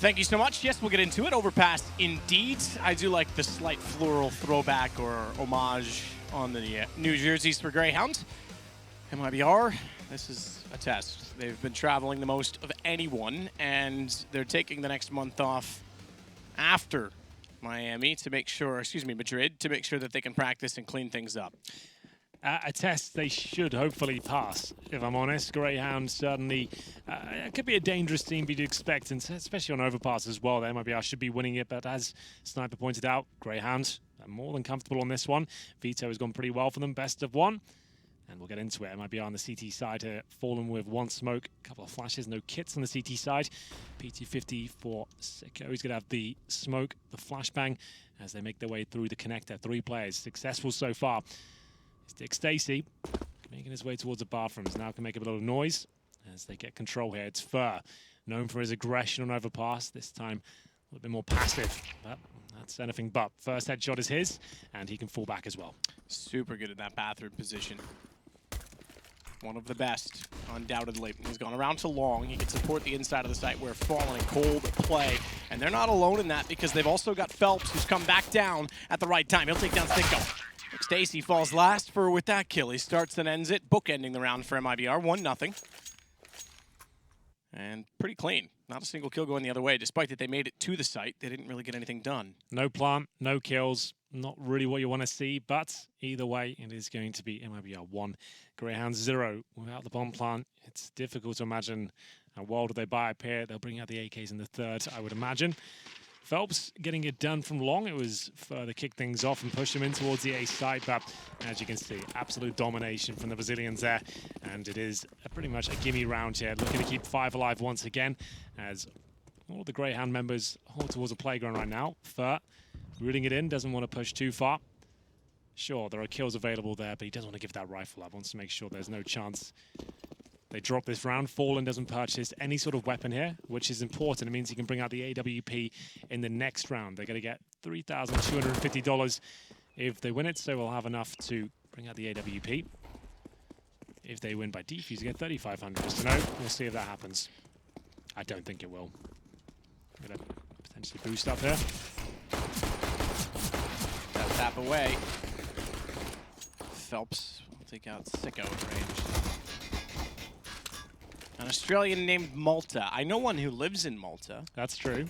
Thank you so much. Yes, we'll get into it. Overpass, indeed. I do like the slight floral throwback or homage on the new jerseys for Grayhound. MIBR, this is a test. They've been traveling the most of anyone, and they're taking the next month off after Madrid to make sure that they can practice and clean things up. A test they should hopefully pass, if I'm honest. Grayhound certainly it could be a dangerous team you'd expect, and especially on Overpass as well. The MIBR should be winning it, but as Sniper pointed out, Grayhound are more than comfortable on this one. Veto has gone pretty well for them, best of one. And we'll get into it. MIBR on the CT side here, fallen with one smoke, a couple of flashes, no kits on the CT side. PT50 for Sicko. He's going to have the smoke, the flashbang, as they make their way through the connector. 3 players successful so far. Dick Stacy making his way towards the bathrooms. Now can make a bit of noise as they get control here. It's Fur, known for his aggression on Overpass. This time a little bit more passive, but that's anything but. First headshot is his, and he can fall back as well. Super good at that bathroom position. One of the best, undoubtedly. He's gone around to long. He can support the inside of the site where Fallen and Cold play. And they're not alone in that because they've also got Phelps, who's come back down at the right time. He'll take down Sicko. Stacy falls last with that kill. He starts and ends it, bookending the round for MIBR, 1-0. And pretty clean. Not a single kill going the other way. Despite that they made it to the site, they didn't really get anything done. No plant, no kills. Not really what you want to see, but either way, it is going to be MIBR 1, Grayhound 0. Without the bomb plant, it's difficult to imagine a world where they buy up here. They'll bring out the AKs in the third, I would imagine. Phelps getting it done from long. It was further kick things off and push him in towards the A side, but as you can see, absolute domination from the Brazilians there. And it is pretty much a gimme round here, looking to keep 5 alive once again, as all the Grayhound members hold towards the playground right now. Fur rooting it in, doesn't want to push too far. Sure, there are kills available there, but he doesn't want to give that rifle up. Wants to make sure there's no chance. They drop this round. Fallen doesn't purchase any sort of weapon here, which is important. It means he can bring out the AWP in the next round. They're going to get $3,250 if they win it, so we'll have enough to bring out the AWP. If they win by defuse, they get $3,500. So no, we'll see if that happens. I don't think it will. I'm going to potentially boost up here. That tap away. Phelps will take out Sicko at range. An Australian named Malta. I know one who lives in Malta. That's true.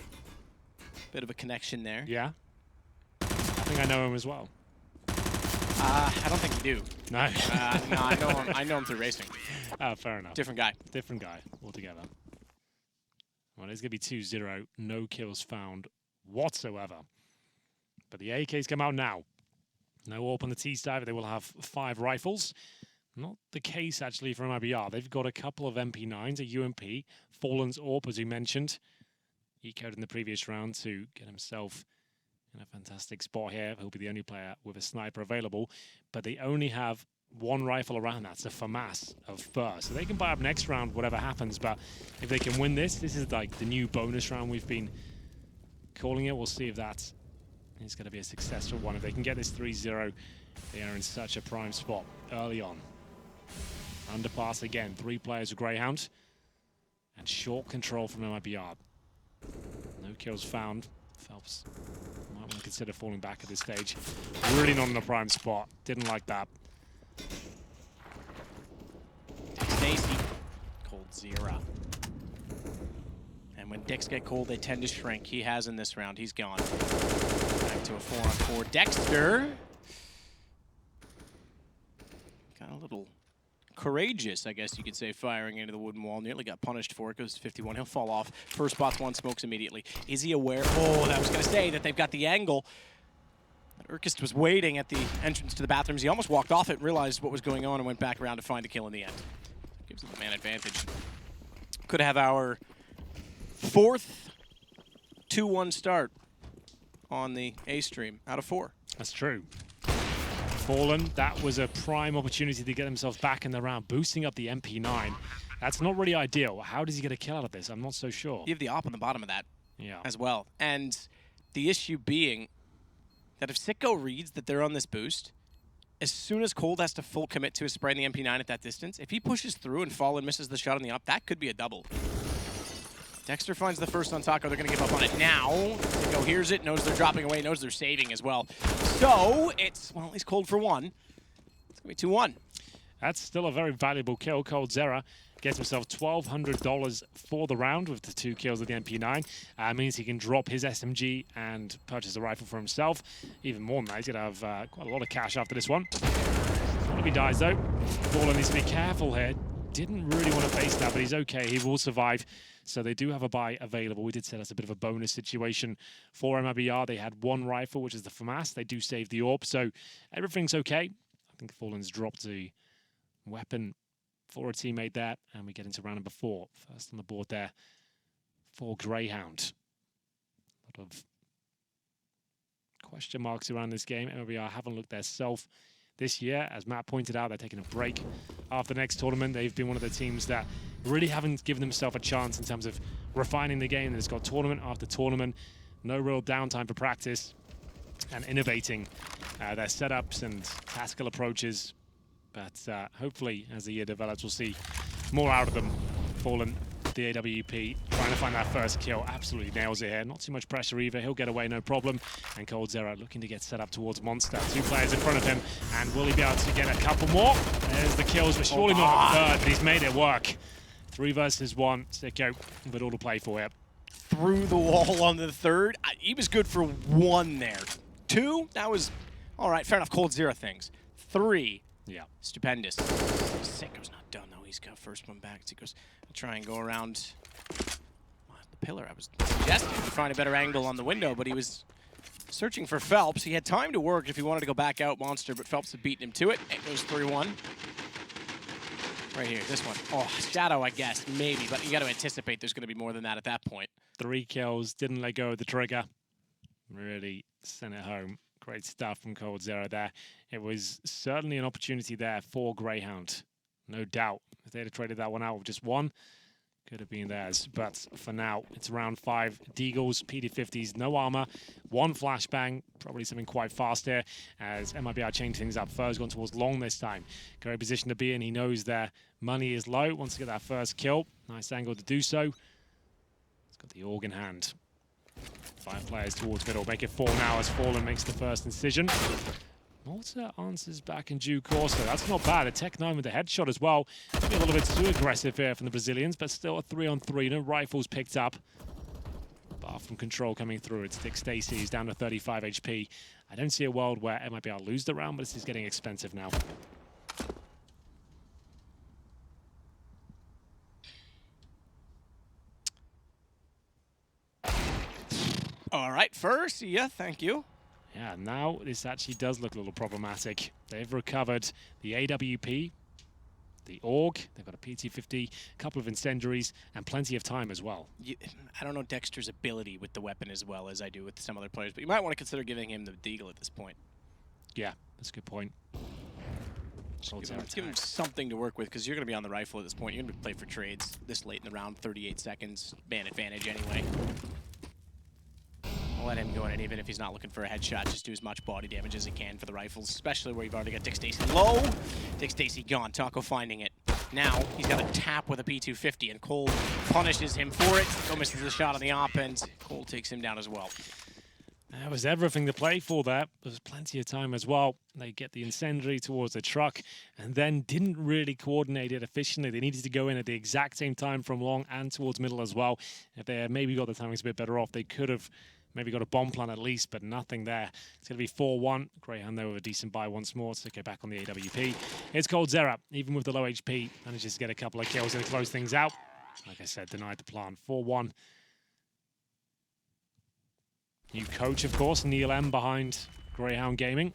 Bit of a connection there. Yeah. I think I know him as well. I don't think you do. No. No, I know him through racing. Oh, fair enough. Different guy. Different guy altogether. Well, it's going to be 2-0. No kills found whatsoever. But the AKs come out now. No AWP on the T side, but they will have 5 rifles. Not the case, actually, for MIBR. They've got a couple of MP9s, a UMP, Fallen's AWP, as you mentioned. Ecoed in the previous round to get himself in a fantastic spot here. He'll be the only player with a sniper available. But they only have 1 rifle around that. It's a FAMAS of Fur. So they can buy up next round, whatever happens. But if they can win this is like the new bonus round we've been calling it. We'll see if that is going to be a successful one. If they can get this 3-0, they are in such a prime spot early on. Underpass again, 3 players with Grayhound. And short control from MIBR. No kills found. Phelps might want to consider falling back at this stage. Really not in a prime spot. Didn't like that. Stacy, cold 0. And when dicks get cold, they tend to shrink. He has in this round. He's gone. Back to a 4-on-4. Dexter got a little courageous, I guess you could say, firing into the wooden wall. Nearly got punished for it. Goes to 51. He'll fall off. First spots 1, smokes immediately. Is he aware? Oh, that was going to say that they've got the angle. Urkist was waiting at the entrance to the bathrooms. He almost walked off it, realized what was going on, and went back around to find the kill in the end. Gives them the man advantage. Could have our 4th 2-1 start on the A stream out of 4. That's true. Fallen, that was a prime opportunity to get himself back in the round, boosting up the MP9. That's not really ideal. How does he get a kill out of this? I'm not so sure. You have the op on the bottom of that as well. And the issue being that if Sicko reads that they're on this boost, as soon as Cold has to full commit to his spray in the MP9 at that distance, if he pushes through and Fallen misses the shot on the op, that could be a double. Dexter finds the first on Taco. They're going to give up on it now. Taco hears it, knows they're dropping away, knows they're saving as well. So it's, well, he's cold for one. It's going to be 2-1. That's still a very valuable kill. coldzera gets himself $1,200 for the round with the 2 kills of the MP9. Means he can drop his SMG and purchase a rifle for himself. Even more than that, he's going to have quite a lot of cash after this one. Not if he dies, though. Fallen needs to be careful here. Didn't really want to face that, but he's okay. He will survive. So they do have a buy available. We did say that's a bit of a bonus situation for MIBR. They had 1 rifle, which is the FAMAS. They do save the AWP, so everything's okay. I think Fallen's dropped the weapon for a teammate there, and we get into round number 4. First on the board there for Grayhound. A lot of question marks around this game. MIBR haven't looked their self this year. As Matt pointed out, they're taking a break after the next tournament. They've been one of the teams that really haven't given themselves a chance in terms of refining the game. It's got tournament after tournament, no real downtime for practice, and innovating their setups and tactical approaches. But hopefully, as the year develops, we'll see more out of them. Fallen, the AWP, trying to find that first kill. Absolutely nails it here. Not too much pressure either. He'll get away, no problem. And coldzera looking to get set up towards Monster. 2 players in front of him. And will he be able to get a couple more? There's the kills, but surely not a third. But he's made it work. 3 versus 1. Sicko with all to play for here. Through the wall on the third. He was good for 1 there. 2, that was all right. Fair enough. coldzera things. 3. Yeah. Stupendous. Sicko's not done, though. He's got first one back. Sicko's try and go around the pillar. I was suggesting to find a better angle on the window, but he was searching for Phelps. He had time to work if he wanted to go back out Monster, but Phelps had beaten him to it. It goes 3-1. Right here, this one. Oh, Shadow, I guess, maybe, but you got to anticipate there's going to be more than that at that point. 3 kills, didn't let go of the trigger. Really sent it home. Great stuff from coldzera there. It was certainly an opportunity there for Grayhound. No doubt. If they'd have traded that one out with just 1, could have been theirs. But for now, it's round 5. Deagles, PD50s, no armor, 1 flashbang. Probably something quite fast here as MIBR changed things up. Fur's gone towards long this time. Great position to be in. He knows their money is low. Wants to get that first kill. Nice angle to do so. He's got the org in hand. 5 players towards middle. Make it 4 now as Fallen makes the first incision. Malta answers back in due course, so that's not bad. A Tech 9 with a headshot as well. Maybe a little bit too aggressive here from the Brazilians, but still a 3-on-3. No rifles picked up. Bar from control coming through. It's Dick Stacy. He's down to 35 HP. I don't see a world where MIBR lose the round, but this is getting expensive now. All right, first, yeah, thank you. Yeah, now this actually does look a little problematic. They've recovered the AWP, the AUG, they've got a PT-50, a couple of incendiaries, and plenty of time as well. I don't know Dexter's ability with the weapon as well as I do with some other players, but you might want to consider giving him the Deagle at this point. Yeah, that's a good point. Give him something to work with, because you're going to be on the rifle at this point. You're going to play for trades this late in the round, 38 seconds, man advantage anyway. I'll let him go in, and even if he's not looking for a headshot, just do as much body damage as he can for the rifles, especially where you've already got Dick Stacy low. Dick Stacy gone, Taco finding it. Now he's got a tap with a P250, and Cole punishes him for it. Go misses the shot on the op, and Cole takes him down as well. That was everything to play for there. There was plenty of time as well. They get the incendiary towards the truck and then didn't really coordinate it efficiently. They needed to go in at the exact same time from long and towards middle as well. If they had maybe got the timings a bit better off, they could have maybe got a bomb plan at least, but nothing there. It's going to be 4-1. Grayhound, though, with a decent buy once more to get back on the AWP. It's coldzera, even with the low HP, manages to get a couple of kills and close things out. Like I said, denied the plan. 4-1. New coach, of course, Neil M behind Grayhound Gaming.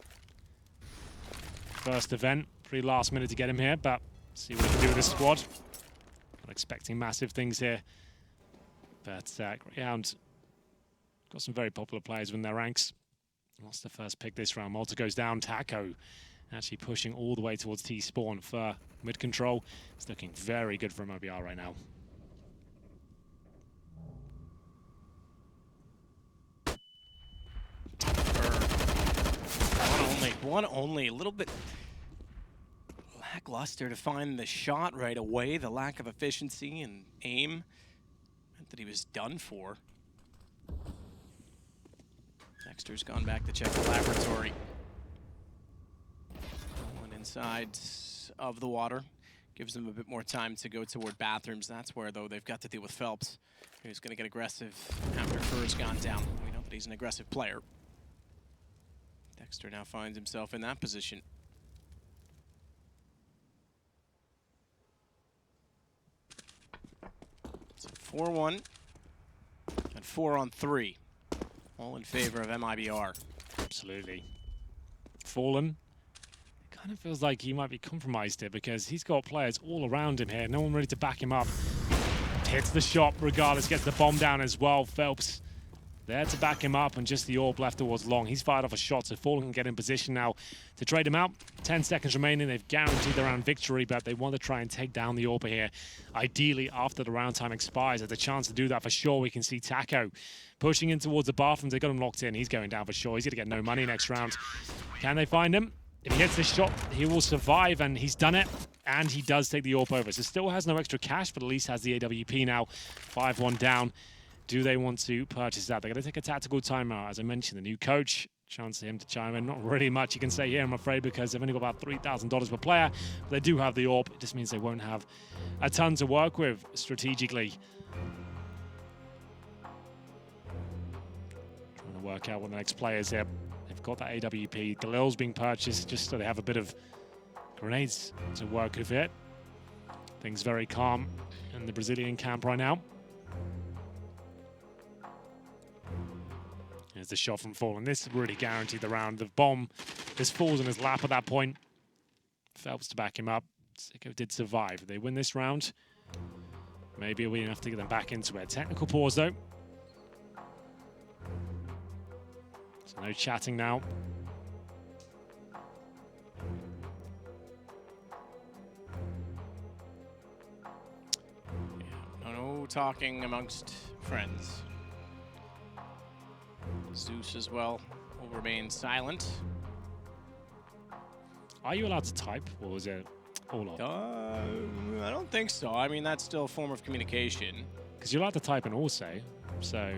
First event, pretty last minute to get him here, but see what he can do with this squad. Not expecting massive things here. But Grayhound got some very popular players in their ranks. Lost the first pick this round. Malta goes down. Taco actually pushing all the way towards T-spawn for mid-control. It's looking very good for MIBR right now. One only, a little bit lackluster to find the shot right away, the lack of efficiency and aim. That he was done for. Dexter's gone back to check the laboratory. One inside of the water. Gives them a bit more time to go toward bathrooms. That's where, though, they've got to deal with Phelps, who's going to get aggressive after Fur's gone down. We know that he's an aggressive player. Dexter now finds himself in that position. So 4-1 and 4-on-3, all in favor of MIBR. Absolutely. Fallen. Kind of feels like he might be compromised here because he's got players all around him here. No one ready to back him up. Hits the shot regardless, gets the bomb down as well. Phelps there to back him up, and just the orb left towards long. He's fired off a shot, so Fallen can get in position now to trade him out. 10 seconds remaining. They've guaranteed the round victory, but they want to try and take down the orb here. Ideally, after the round time expires, there's a chance to do that for sure. We can see Taco pushing in towards the bathrooms. They got him locked in. He's going down for sure. He's going to get no money next round. Can they find him? If he hits this shot, he will survive, and he's done it. And he does take the AWP over. So still has no extra cash, but at least has the AWP now. 5-1 down. Do they want to purchase that? They're going to take a tactical timeout. As I mentioned, the new coach, chance for him to chime in. Not really much you can say here, I'm afraid, because they've only got about $3,000 per player. But they do have the AWP. It just means they won't have a ton to work with strategically. Trying to work out what the next player is here. They've got that AWP. Galil's being purchased just so they have a bit of grenades to work with it. Things very calm in the Brazilian camp right now. There's the shot from Fallen. This really guaranteed the round. The bomb just falls in his lap at that point. Phelps to back him up. Sicko did survive. If they win this round, maybe it'll be enough to get them back into it. Technical pause, though. So no chatting now. Yeah, no talking amongst friends. Zeus as well will remain silent. Are you allowed to type, or is it all off? I don't think so. I mean, that's still a form of communication. Because you're allowed to type in all say, so...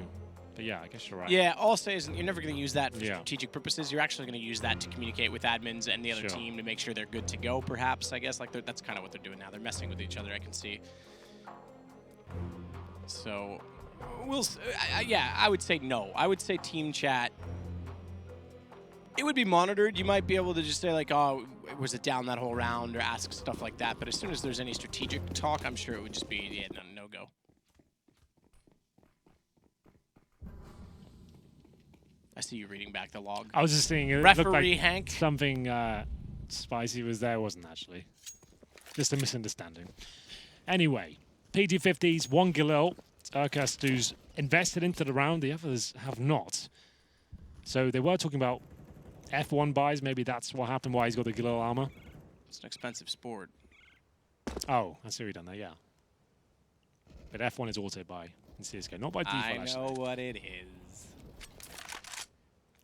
But yeah, I guess you're right. Yeah, all say isn't. You're never going to use that for strategic purposes. You're actually going to use that to communicate with admins and the other team to make sure they're good to go, perhaps. I guess like that's kind of what they're doing now. They're messing with each other, I can see. So... yeah, I would say no. I would say team chat. It would be monitored. You might be able to just say like, oh, was it down that whole round, or ask stuff like that. But as soon as there's any strategic talk, I'm sure it would just be, yeah, no go. I see you reading back the log. I was just thinking, it Referee looked like Hank. Something spicy was there, wasn't actually. Just a misunderstanding. Anyway, PT50s, one Galil. Urkast, who's invested into the round, the others have not. So they were talking about F1 buys. Maybe that's what happened, why he's got the Galil armor. It's an expensive sport. Oh, I see what you've done there, yeah. But F1 is auto buy in CSGO, not by default, I know actually. what it is.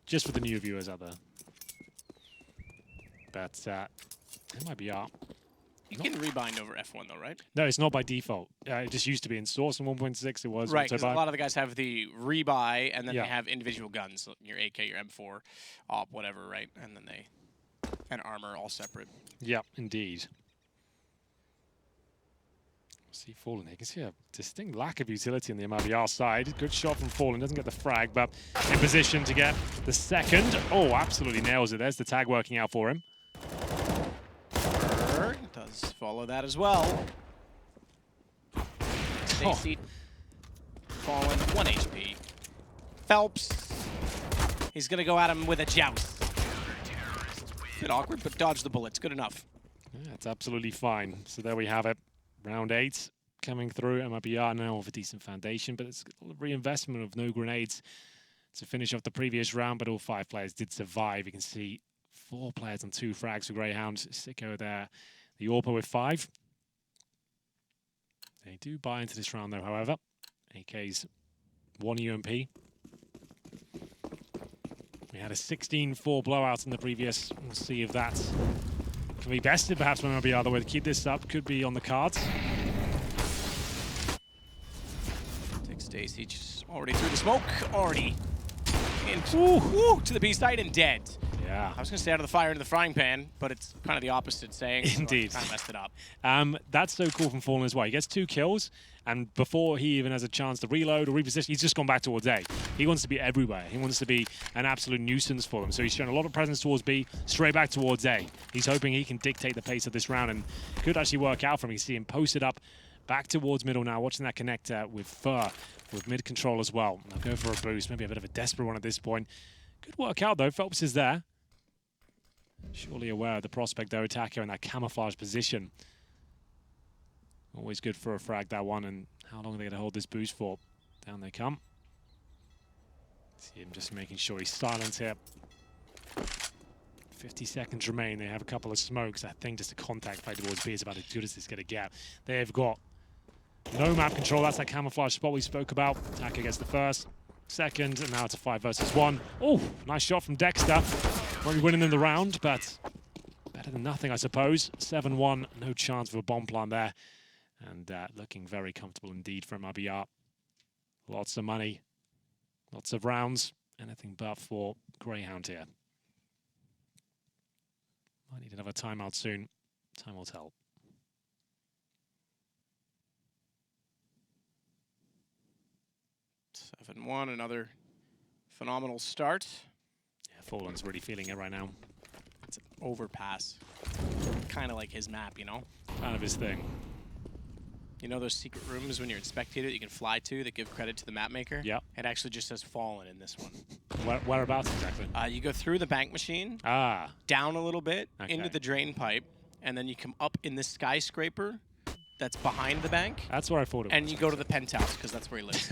Just for the new viewers out there. But MIBR. You can rebind over F1 though, right? No, it's not by default. It just used to be in source in 1.6. It was right, because a lot of the guys have the rebuy, and then they have individual guns, so your AK, your M4, AWP, whatever, right? And then and armor all separate. Yep, indeed. See Fallen here. You can see a distinct lack of utility on the MIBR side. Good shot from Fallen. Doesn't get the frag, but in position to get the second. Oh, absolutely nails it. There's the tag working out for him. Does follow that as well. Stacy, Fallen, 1 HP. Phelps, he's gonna go at him with a joust. Bit awkward, but dodge the bullets. Good enough. Yeah, it's absolutely fine. So there we have it. Round 8 coming through. MIBR now with a decent foundation, but it's a reinvestment of no grenades to finish off the previous round, but all 5 players did survive. You can see 4 players on 2 frags for Grayhound. Sicko there. The AWP with 5. They do buy into this round, though, however. AK's 1 UMP. We had a 16-4 blowout in the previous. We'll see if that can be bested, perhaps, when MIBR. The way to keep this up could be on the cards. Siege already through the smoke, already into to the B side and dead. Yeah. I was going to stay out of the fire into the frying pan, but it's kind of the opposite saying. Indeed. So I kind of messed it up. That's so cool from Fallen as well. He gets 2 kills, and before he even has a chance to reload or reposition, he's just gone back towards A. He wants to be everywhere. He wants to be an absolute nuisance for them. So he's shown a lot of presence towards B, straight back towards A. He's hoping he can dictate the pace of this round, and could actually work out for him. You see him posted up back towards middle now, watching that connector with Fur, with mid control as well. They'll go for a boost, maybe a bit of a desperate one at this point. Could work out though. Phelps is there. Surely aware of the prospect though, attacker in that camouflage position. Always good for a frag, that one, and how long are they going to hold this boost for? Down they come. See him just making sure he's silent here. 50 seconds remain. They have a couple of smokes. I think just a contact play towards B is about as good as it's going to get. They've got no map control. That's that camouflage spot we spoke about. Attacker gets the first, second, and now it's a 5 versus 1. Oh, nice shot from Dexter. Won't be winning in the round, but better than nothing, I suppose. 7-1, no chance of a bomb plant there. And looking very comfortable indeed from MIBR. Lots of money, lots of rounds, anything but for Grayhound here. Might need another timeout soon. Time will tell. Seven 1, another phenomenal start. Yeah, Fallen's really feeling it right now. It's an overpass. Kind of like his map, you know? Kind of his thing. You know those secret rooms when you're in Spectator that you can fly to that give credit to the map maker? Yeah. It actually just says Fallen in this one. Whereabouts exactly? You go through the bank machine, down a little bit, into the drain pipe, and then you come up in this skyscraper that's behind the bank. That's where I thought it was. And you go to the penthouse, because that's where he lives.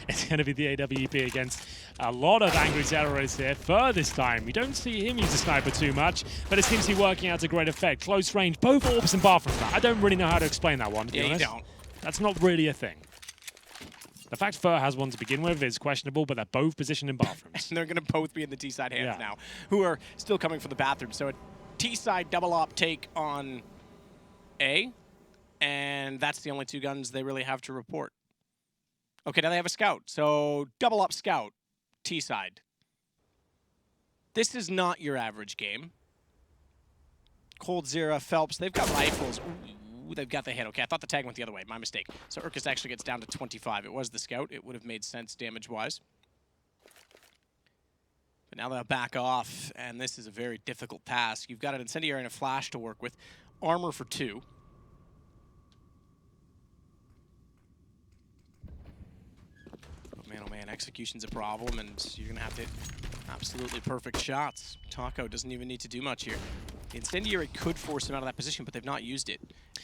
It's going to be the AWP against a lot of angry terrorists here. Fur this time. We don't see him use a sniper too much, but it seems to be working out to great effect. Close range, both orbs and bathrooms. I don't really know how to explain that one, to be honest. You don't. That's not really a thing. The fact Fur has one to begin with is questionable, but they're both positioned in bathrooms. And they're going to both be in the T-side hands now, who are still coming from the bathroom. So a T-side double-op take on A, and that's the only 2 guns they really have to report. Okay, now they have a scout. So double-up scout, T-side. This is not your average game. Cold Zera, Phelps, they've got rifles. Ooh, they've got the hit. Okay, I thought the tag went the other way. My mistake. So Urkus actually gets down to 25. It was the scout. It would have made sense damage-wise. But now they'll back off, and this is a very difficult task. You've got an incendiary and a flash to work with. Armor for 2. Oh man, execution's a problem, and you're going to have to hit absolutely perfect shots. Taco doesn't even need to do much here. The incendiary could force him out of that position, but they've not used it.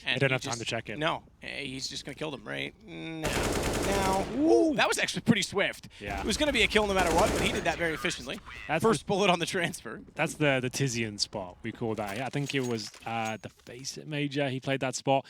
And they don't have time to check it. No, he's just going to kill them right now. Ooh, that was actually pretty swift. Yeah. It was going to be a kill no matter what, but he did that very efficiently. That's First bullet on the transfer. That's the Tizian spot, we call that. I think it was the Face It Major. He played that spot.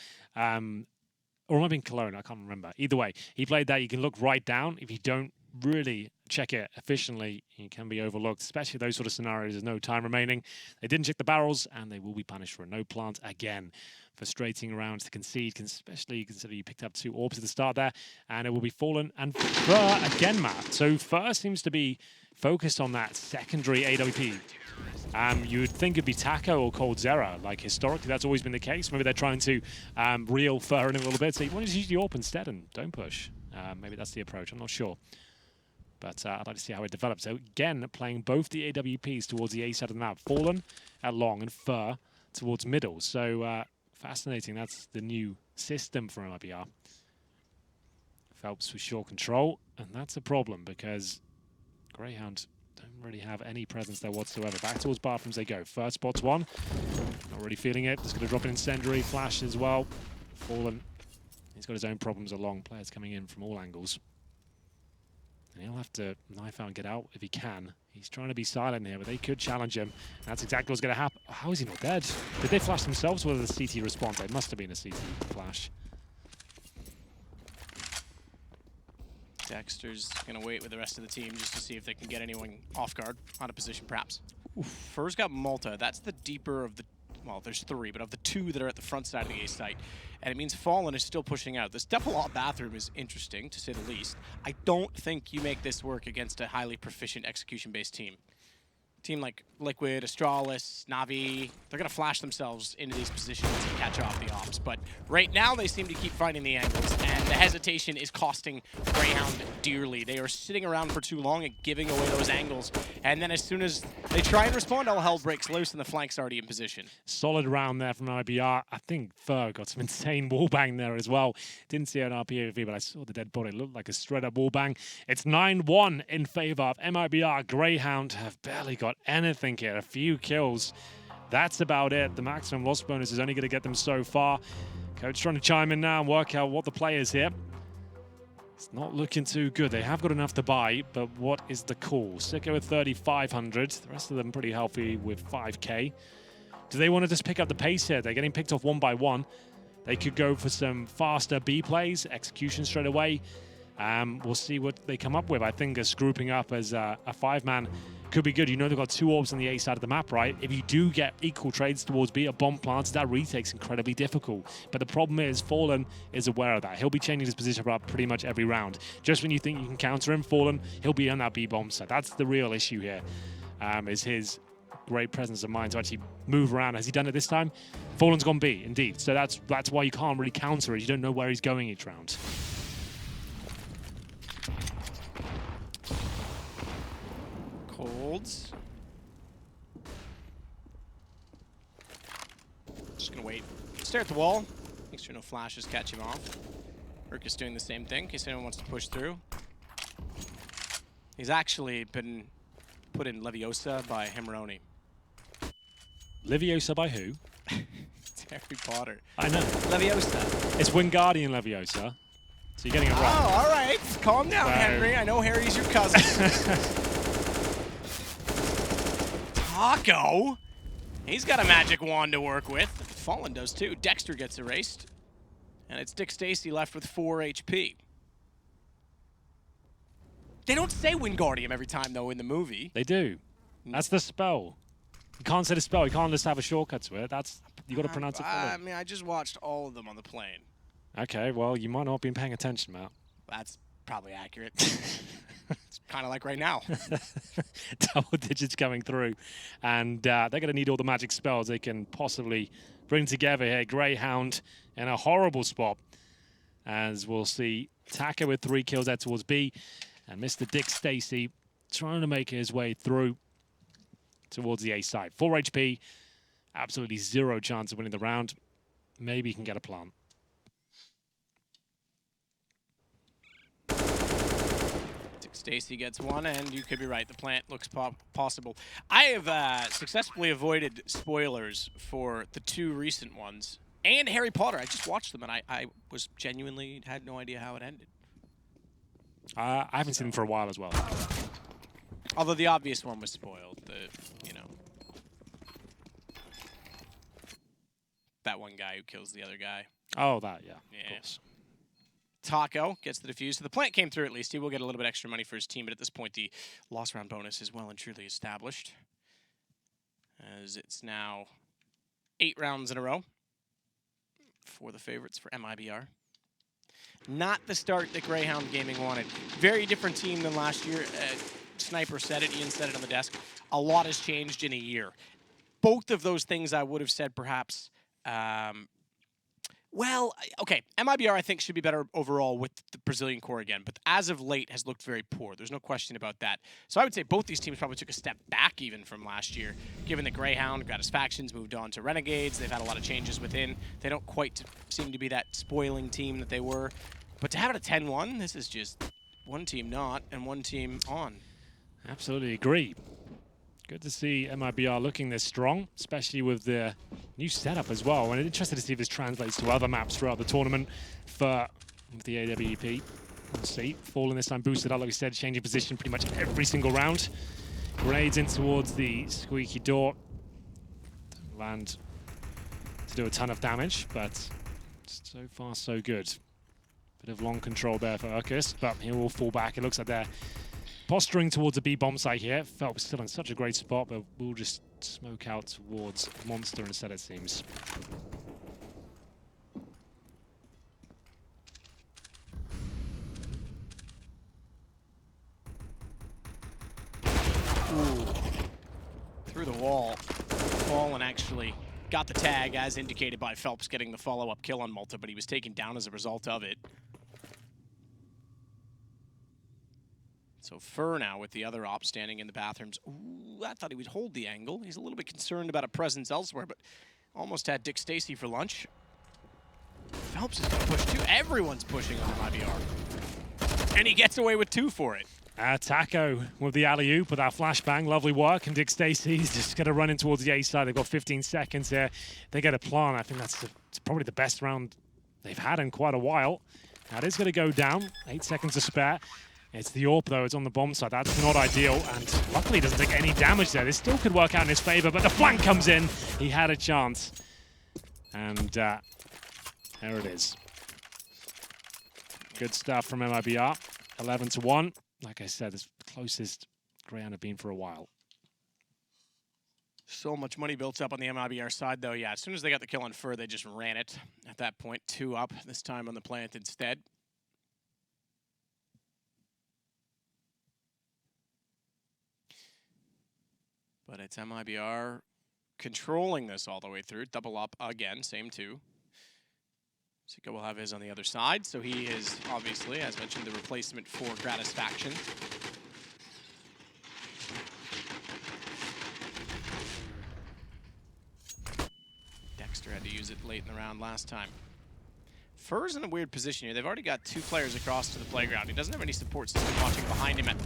Or it might have been Cologne, I can't remember. Either way, he played that. You can look right down. If you don't really check it efficiently, you can be overlooked, especially those sort of scenarios. There's no time remaining. They didn't check the barrels, and they will be punished for a no plant again. Frustrating rounds to concede, especially consider you picked up 2 orbs at the start there, and it will be Fallen and Fur again, Matt. So Fur seems to be focused on that secondary AWP. You would think it'd be Taco or Cold Zera. Like, historically, that's always been the case. Maybe they're trying to reel Fur in a little bit. So you want to use the AWP instead and don't push. Maybe that's the approach. I'm not sure. But I'd like to see how it develops. So, again, playing both the AWPs towards the A side of the map. Fallen at long and Fur towards middle. So, fascinating. That's the new system for MIBR. Phelps with short control. And that's a problem because Grayhound don't really have any presence there whatsoever. Back towards bathrooms they go. First spots 1. Not really feeling it. Just going to drop an incendiary. Flash as well. Fallen. He's got his own problems along. Players coming in from all angles. And he'll have to knife out and get out if he can. He's trying to be silent here, but they could challenge him. And that's exactly what's going to happen. How is he not dead? Did they flash themselves with a CT response? It must have been a CT flash. Dexter's going to wait with the rest of the team just to see if they can get anyone off guard, out of position perhaps. Fur's got Malta. That's the deeper of the well, there's 3, but of the 2 that are at the front side of the A site. And it means Fallen is still pushing out. This double lot bathroom is interesting, to say the least. I don't think you make this work against a highly proficient execution-based team. Team like Liquid, Astralis, Na'Vi, they're going to flash themselves into these positions and catch off the ops. But right now, they seem to keep finding the angles, and the hesitation is costing Grayhound dearly. They are sitting around for too long and giving away those angles. And then as soon as they try and respond, all hell breaks loose, and the flank's already in position. Solid round there from IBR. I think Fer got some insane wallbang there as well. Didn't see an RPOV, but I saw the dead body. It looked like a straight-up wallbang. It's 9-1 in favor of MIBR. Grayhound have barely got anything here. A few kills. That's about it. The maximum loss bonus is only going to get them so far. Coach trying to chime in now and work out what the play is here. It's not looking too good. They have got enough to buy, but what is the call? Sicko with 3,500. The rest of them pretty healthy with 5k. Do they want to just pick up the pace here? They're getting picked off one by one. They could go for some faster B plays, execution straight away. We'll see what they come up with. I think us grouping up as a 5-man could be good. You know they've got 2 orbs on the A side of the map, right? If you do get equal trades towards B or bomb plants, that retake's incredibly difficult. But the problem is Fallen is aware of that. He'll be changing his position up pretty much every round. Just when you think you can counter him, Fallen, he'll be on that B bomb side. That's the real issue here, is his great presence of mind to actually move around. Has he done it this time? Fallen's gone B, indeed. So that's why you can't really counter it. You don't know where he's going each round. Colds. Just gonna wait. Stare at the wall. Make sure no flashes catch him off. Urkus doing the same thing in case anyone wants to push through. He's actually been put in Leviosa by Hemroni. Leviosa by who? It's Harry Potter. I know. Leviosa. It's Wingardium Leviosa. So you're getting it wrong. Oh, all right. Calm down, So... Henry. I know Harry's your cousin. Taco? He's got a magic wand to work with. Fallen does too. Dexter gets erased. And it's Dick Stacy left with 4 HP. They don't say Wingardium every time, though, in the movie. They do. That's the spell. You can't say the spell. You can't just have a shortcut to it. You got to pronounce it fully. I mean, I just watched all of them on the plane. Okay, well, you might not have been paying attention, Matt. That's probably accurate. It's kind of like right now. Double digits coming through. And they're going to need all the magic spells they can possibly bring together here. Grayhound in a horrible spot. As we'll see Taka with 3 kills there towards B. And Mr. Dick Stacy trying to make his way through towards the A side. 4 HP. Absolutely 0 chance of winning the round. Maybe he can get a plant. Stacy gets one, and you could be right. The plant looks possible. I have successfully avoided spoilers for the 2 recent ones. And Harry Potter. I just watched them, and I was genuinely had no idea how it ended. I haven't seen them for a while as well. Although the obvious one was spoiled. That one guy who kills the other guy. Oh, that, yeah. Yeah. Of course. Taco gets the defuse. So the plant came through at least. He will get a little bit extra money for his team, but at this point, the loss round bonus is well and truly established. As it's now 8 rounds in a row for the favorites for MIBR. Not the start that Grayhound Gaming wanted. Very different team than last year. Sniper said it, Ian said it on the desk. A lot has changed in a year. Both of those things I would have said perhaps... well, okay, MIBR I think should be better overall with the Brazilian core again, but as of late has looked very poor. There's no question about that. So I would say both these teams probably took a step back even from last year, given that Grayhound got his factions, moved on to Renegades. They've had a lot of changes within. They don't quite seem to be that spoiling team that they were. But to have it a 10-1, this is just one team not and one team on. Absolutely agree. Good to see MIBR looking this strong, especially with the new setup as well. And I'm interested to see if this translates to other maps throughout the tournament for the AWP. We'll see. Fallen this time boosted up, like we said, changing position pretty much every single round. Grenades in towards the squeaky door. Land to do a ton of damage, but so far so good. Bit of long control there for Urkus, but he will fall back. It looks like they're posturing towards a B bomb site here. Felt still in such a great spot, but we'll just smoke out towards Monster instead, it seems. Ooh. Through the wall. Fallen actually got the tag, as indicated by Phelps getting the follow-up kill on Malta, but he was taken down as a result of it. So Fur now with the other op standing in the bathrooms. Ooh, I thought he would hold the angle. He's a little bit concerned about a presence elsewhere, but almost had Dick Stacy for lunch. Phelps is going to push too. Everyone's pushing on MIBR. And he gets away with 2 for it. Taco with the alley-oop with that flashbang. Lovely work. And Dick Stacy's just going to run in towards the A side. They've got 15 seconds here. They get a plan. I think it's probably the best round they've had in quite a while. That is going to go down. 8 seconds to spare. It's the AWP, though. It's on the bomb side. That's not ideal. And luckily, he doesn't take any damage there. This still could work out in his favor, but the flank comes in. He had a chance. And there it is. Good stuff from MIBR. 11-1. Like I said, it's the closest Grayhound have been for a while. So much money built up on the MIBR side, though. Yeah, as soon as they got the kill on Fur, they just ran it. At that point, 2 up, this time on the plant instead. But it's MIBR controlling this all the way through. Double up again, same 2. Sicko will have his on the other side, so he is obviously, as mentioned, the replacement for Gratisfaction. Dexter had to use it late in the round last time. Fur's in a weird position here. They've already got 2 players across to the playground. He doesn't have any support system watching behind him at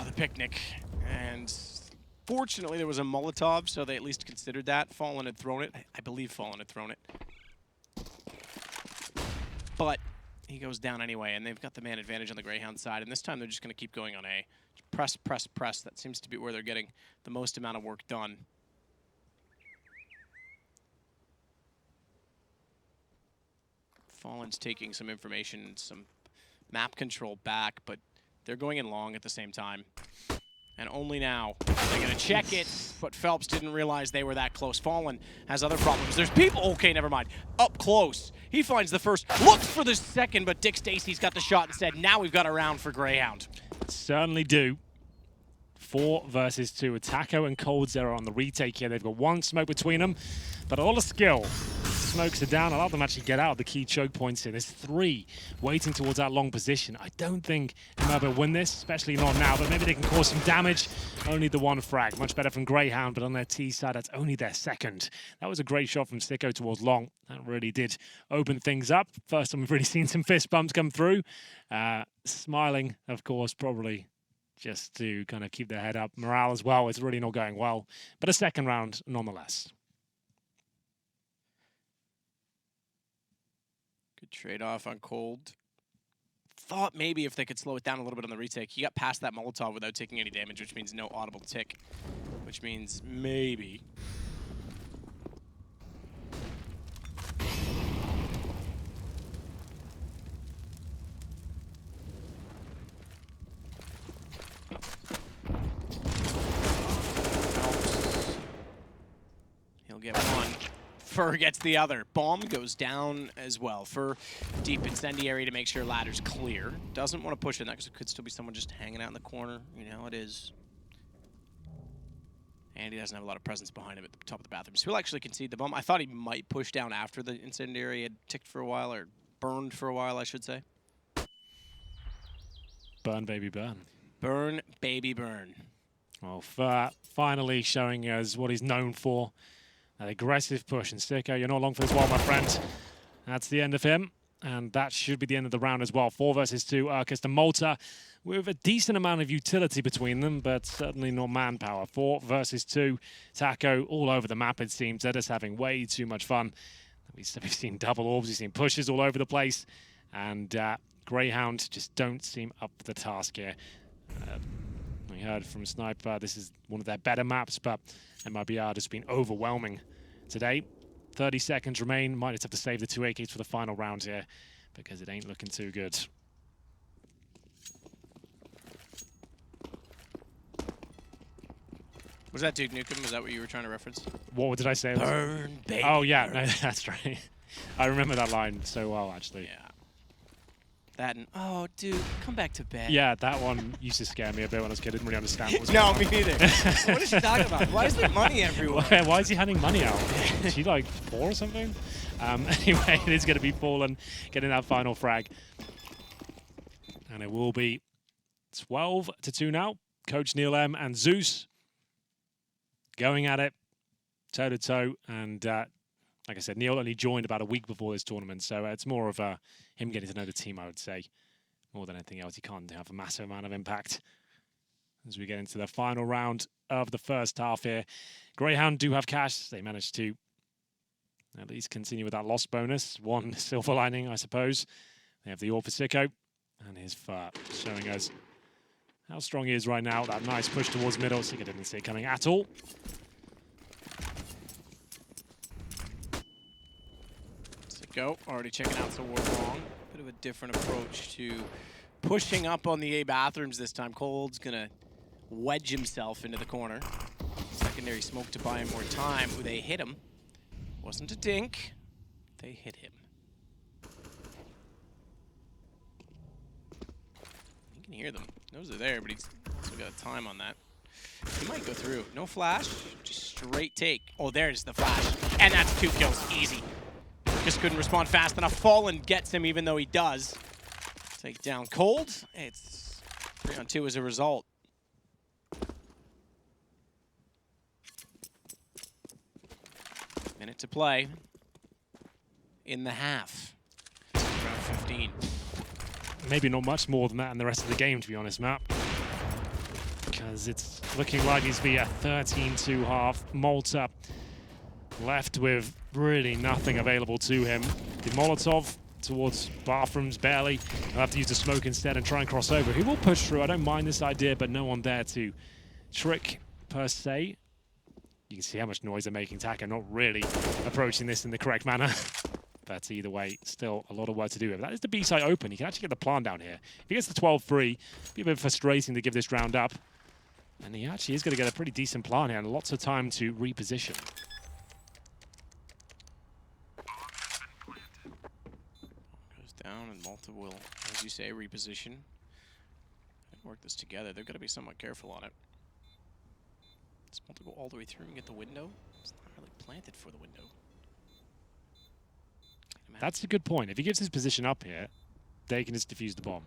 the picnic. And fortunately, there was a Molotov, so they at least considered that. Fallen had thrown it. I believe Fallen had thrown it. But he goes down anyway, and they've got the man advantage on the Grayhound side. And this time, they're just going to keep going on A. Press, press, press. That seems to be where they're getting the most amount of work done. Fallen's taking some information, some map control back, but they're going in long at the same time. And only now they're going to check it, but Phelps didn't realize they were that close. Fallen has other problems. There's people. Okay, never mind. Up close. He finds the first, looks for the second, but Dick Stacy's got the shot instead. Now we've got a round for Grayhound. Certainly do. 4 versus 2. Taco and Cold Zero on the retake here. They've got 1 smoke between them, but a lot of skill. Smokes are down. I'll let them actually get out of the key choke points here. There's 3 waiting towards that long position. I don't think MIBR win this, especially not now, but maybe they can cause some damage. Only the 1 frag. Much better from Grayhound, but on their T side, that's only their 2nd. That was a great shot from Sicko towards long. That really did open things up. First time we've really seen some fist bumps come through. Smiling, of course, probably just to kind of keep their head up. Morale as well is really not going well, but a 2nd round nonetheless. Good trade-off on Cold. Thought maybe if they could slow it down a little bit on the retake. He got past that Molotov without taking any damage, which means no audible tick. Which means maybe. He'll get 1. Fur gets the other. Bomb goes down as well. Fur deep incendiary to make sure ladder's clear. Doesn't want to push in that because it could still be someone just hanging out in the corner. You know, it is. And he doesn't have a lot of presence behind him at the top of the bathroom. So he'll actually concede the bomb. I thought he might push down after the incendiary had ticked for a while, or burned for a while, I should say. Burn, baby, burn. Burn, baby, burn. Well, Fur finally showing us what he's known for. An aggressive push. And Sicko, you're not long for this one, my friend. That's the end of him. And that should be the end of the round as well. 4 versus 2, Urkus to Malta, with a decent amount of utility between them, but certainly not manpower. 4 versus 2, Taco all over the map, it seems. They're just having way too much fun. We've seen double orbs, we've seen pushes all over the place, and Grayhound just don't seem up for the task here. We heard from Sniper, this is one of their better maps, but MIBR has been overwhelming today. 30 seconds remain. Might just have to save the 2 AKs for the final round here because it ain't looking too good. Was that Duke Nukem? Was that what you were trying to reference? What did I say? Burn, baby. Oh, yeah. burn. No, that's right. I remember that line so well, actually. Yeah. That and, oh, dude, come back to bed. Yeah, that one used to scare me a bit when I was a kid. I didn't really understand what was No, going me neither. What is she talking about? Why is there money everywhere? Why is he handing money out? Is he like 4 or something? Anyway, it is going to be Fallen getting that final frag. And it will be 12-2 now. Coach Neil M and Zeus going at it toe-to-toe. And like I said, Neil only joined about a week before this tournament, so it's more of him getting to know the team, I would say, more than anything else. He can't have a massive amount of impact as we get into the final round of the first half here. Grayhound do have cash. They managed to at least continue with that loss bonus. One silver lining, I suppose. They have the All for Sicko and his fur, showing us how strong he is right now. That nice push towards middle. Sicko didn't see it coming at all. Go. Already checking out toward long. Bit of a different approach to pushing up on the A bathrooms this time. Cold's going to wedge himself into the corner. Secondary smoke to buy him more time. Ooh, they hit him. Wasn't a dink. They hit him. You can hear them. Knows they're there, but he's also got a time on that. He might go through. No flash. Just straight take. Oh, there's the flash. And that's 2 kills. Easy. Just couldn't respond fast enough. Fallen gets him even though he does. Take down Cold. It's 3-on-2 as a result. Minute to play in the half. Round 15. Maybe not much more than that in the rest of the game, to be honest, Matt. Because it's looking like it's be a 13-2 half. Malta left with really nothing available to him. The Molotov towards bathrooms, barely. He'll have to use the smoke instead and try and cross over. He will push through. I don't mind this idea, but no one there to trick, per se. You can see how much noise they're making. Taka not really approaching this in the correct manner. But either way, still a lot of work to do here. That is the B site open. He can actually get the plant down here. If he gets the 12-3, it'd be a bit frustrating to give this round up. And he actually is going to get a pretty decent plant here and lots of time to reposition. Down and Malta will, as you say, reposition. Work this together. They've got to be somewhat careful on it. Does Malta go all the way through and get the window? It's not really planted for the window. That's a good point. If he gives his position up here, they can just defuse the bomb.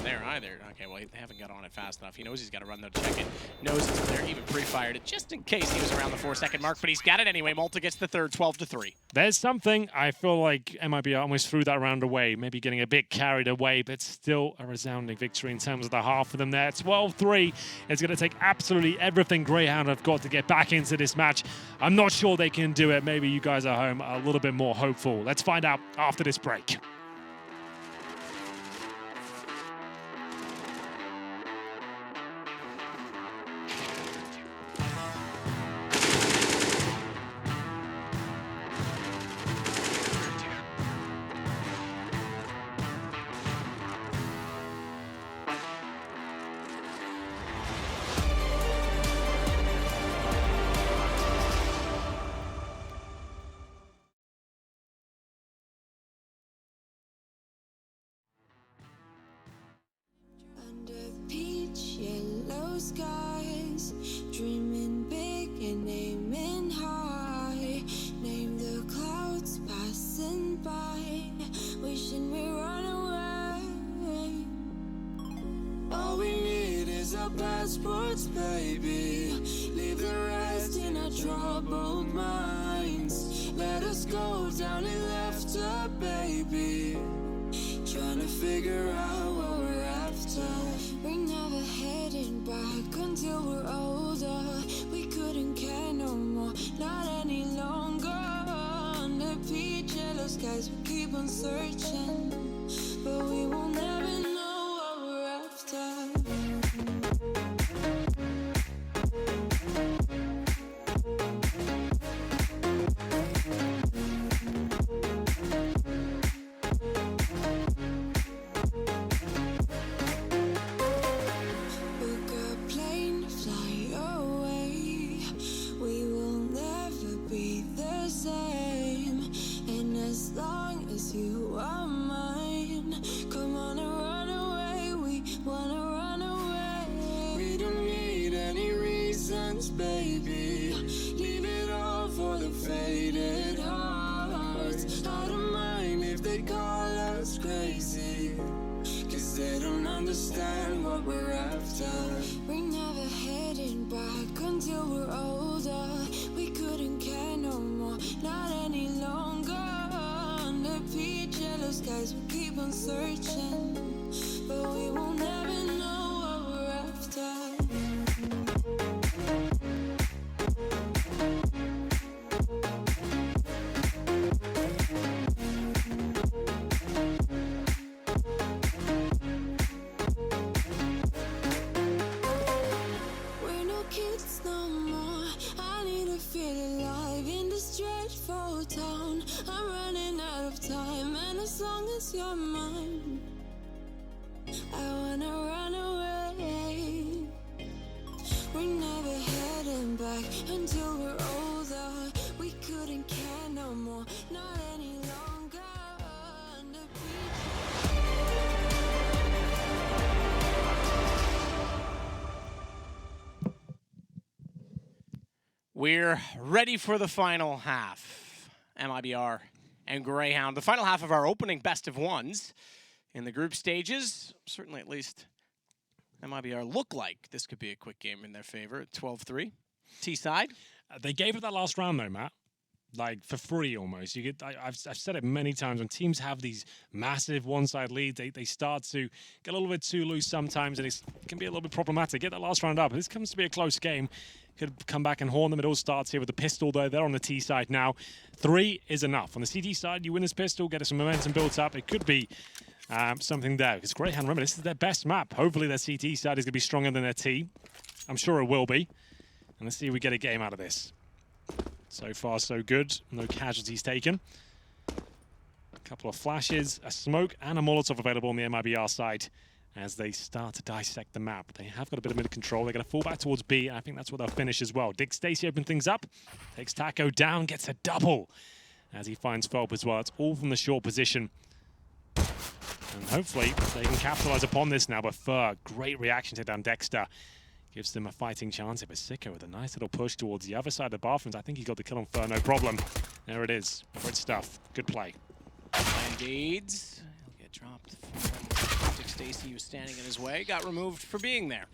There either. Okay, well, they haven't got on it fast enough. He knows he's got to run though to check it. Knows it's clear. Even pre-fired it just in case he was around the 4-second mark, but he's got it anyway. Malta gets the third, 12-3. There's something. I feel like MIBR almost threw that round away, maybe getting a bit carried away, but still a resounding victory in terms of the half of them there. 12-3. It's going to take absolutely everything Grayhound have got to get back into this match. I'm not sure they can do it. Maybe you guys at home are a little bit more hopeful. Let's find out after this break. Skies, dreaming big and aiming high. Name the clouds passing by, wishing we run away. All we need is our passports, baby. Leave the rest in our troubled minds. Let us go down in laughter, baby. Trying to figure out what we're after. We're never heading back until we're older. We couldn't care no more, not any longer. Under peach yellow skies, we keep on searching, but we will never know what we're after. Book a plane goes crazy, 'cause they don't understand what we're after. We're never heading back until we're older. We couldn't care no more, not any longer. Under peach yellow skies, we keep on searching, but we will never know what we're after. We're no kids no more. I need to feel alive in this dreadful town. I'm running out of time, and as long as you're mine, I wanna run away. We're never heading back until we're older. We couldn't care no more, not any longer. Under We're ready for the final half. MIBR and Grayhound. The final half of our opening best of ones in the group stages. Certainly, at least, MIBR look like this could be a quick game in their favor. 12-3. T-side. They gave it that last round, though, Matt. Like, for free, almost. You get. I've said it many times. When teams have these massive one-side leads, they start to get a little bit too loose sometimes, and it can be a little bit problematic. Get that last round up. This comes to be a close game. Could come back and haunt them. It all starts here with the pistol, though. They're on the T side now. 3 is enough. On the CT side, you win this pistol, get some momentum built up. It could be something there. Because Grayhound, remember, this is their best map. Hopefully their CT side is going to be stronger than their T. I'm sure it will be. And let's see if we get a game out of this. So far, so good. No casualties taken. A couple of flashes, a smoke, and a Molotov available on the MIBR side as they start to dissect the map. They have got a bit of control. They're going to fall back towards B, and I think that's where they'll finish as well. Dick Stacey open things up, takes Taco down, gets a double as he finds Phelps as well. It's all from the short position. And hopefully they can capitalize upon this now, but Fur, great reaction to down Dexter. Gives them a fighting chance. But Sicko with a nice little push towards the other side of the bathrooms. I think he got the kill on Fur, no problem. There it is. Great stuff. Good play. Indeed. He'll get dropped. Dick Stacey was standing in his way. Got removed for being there.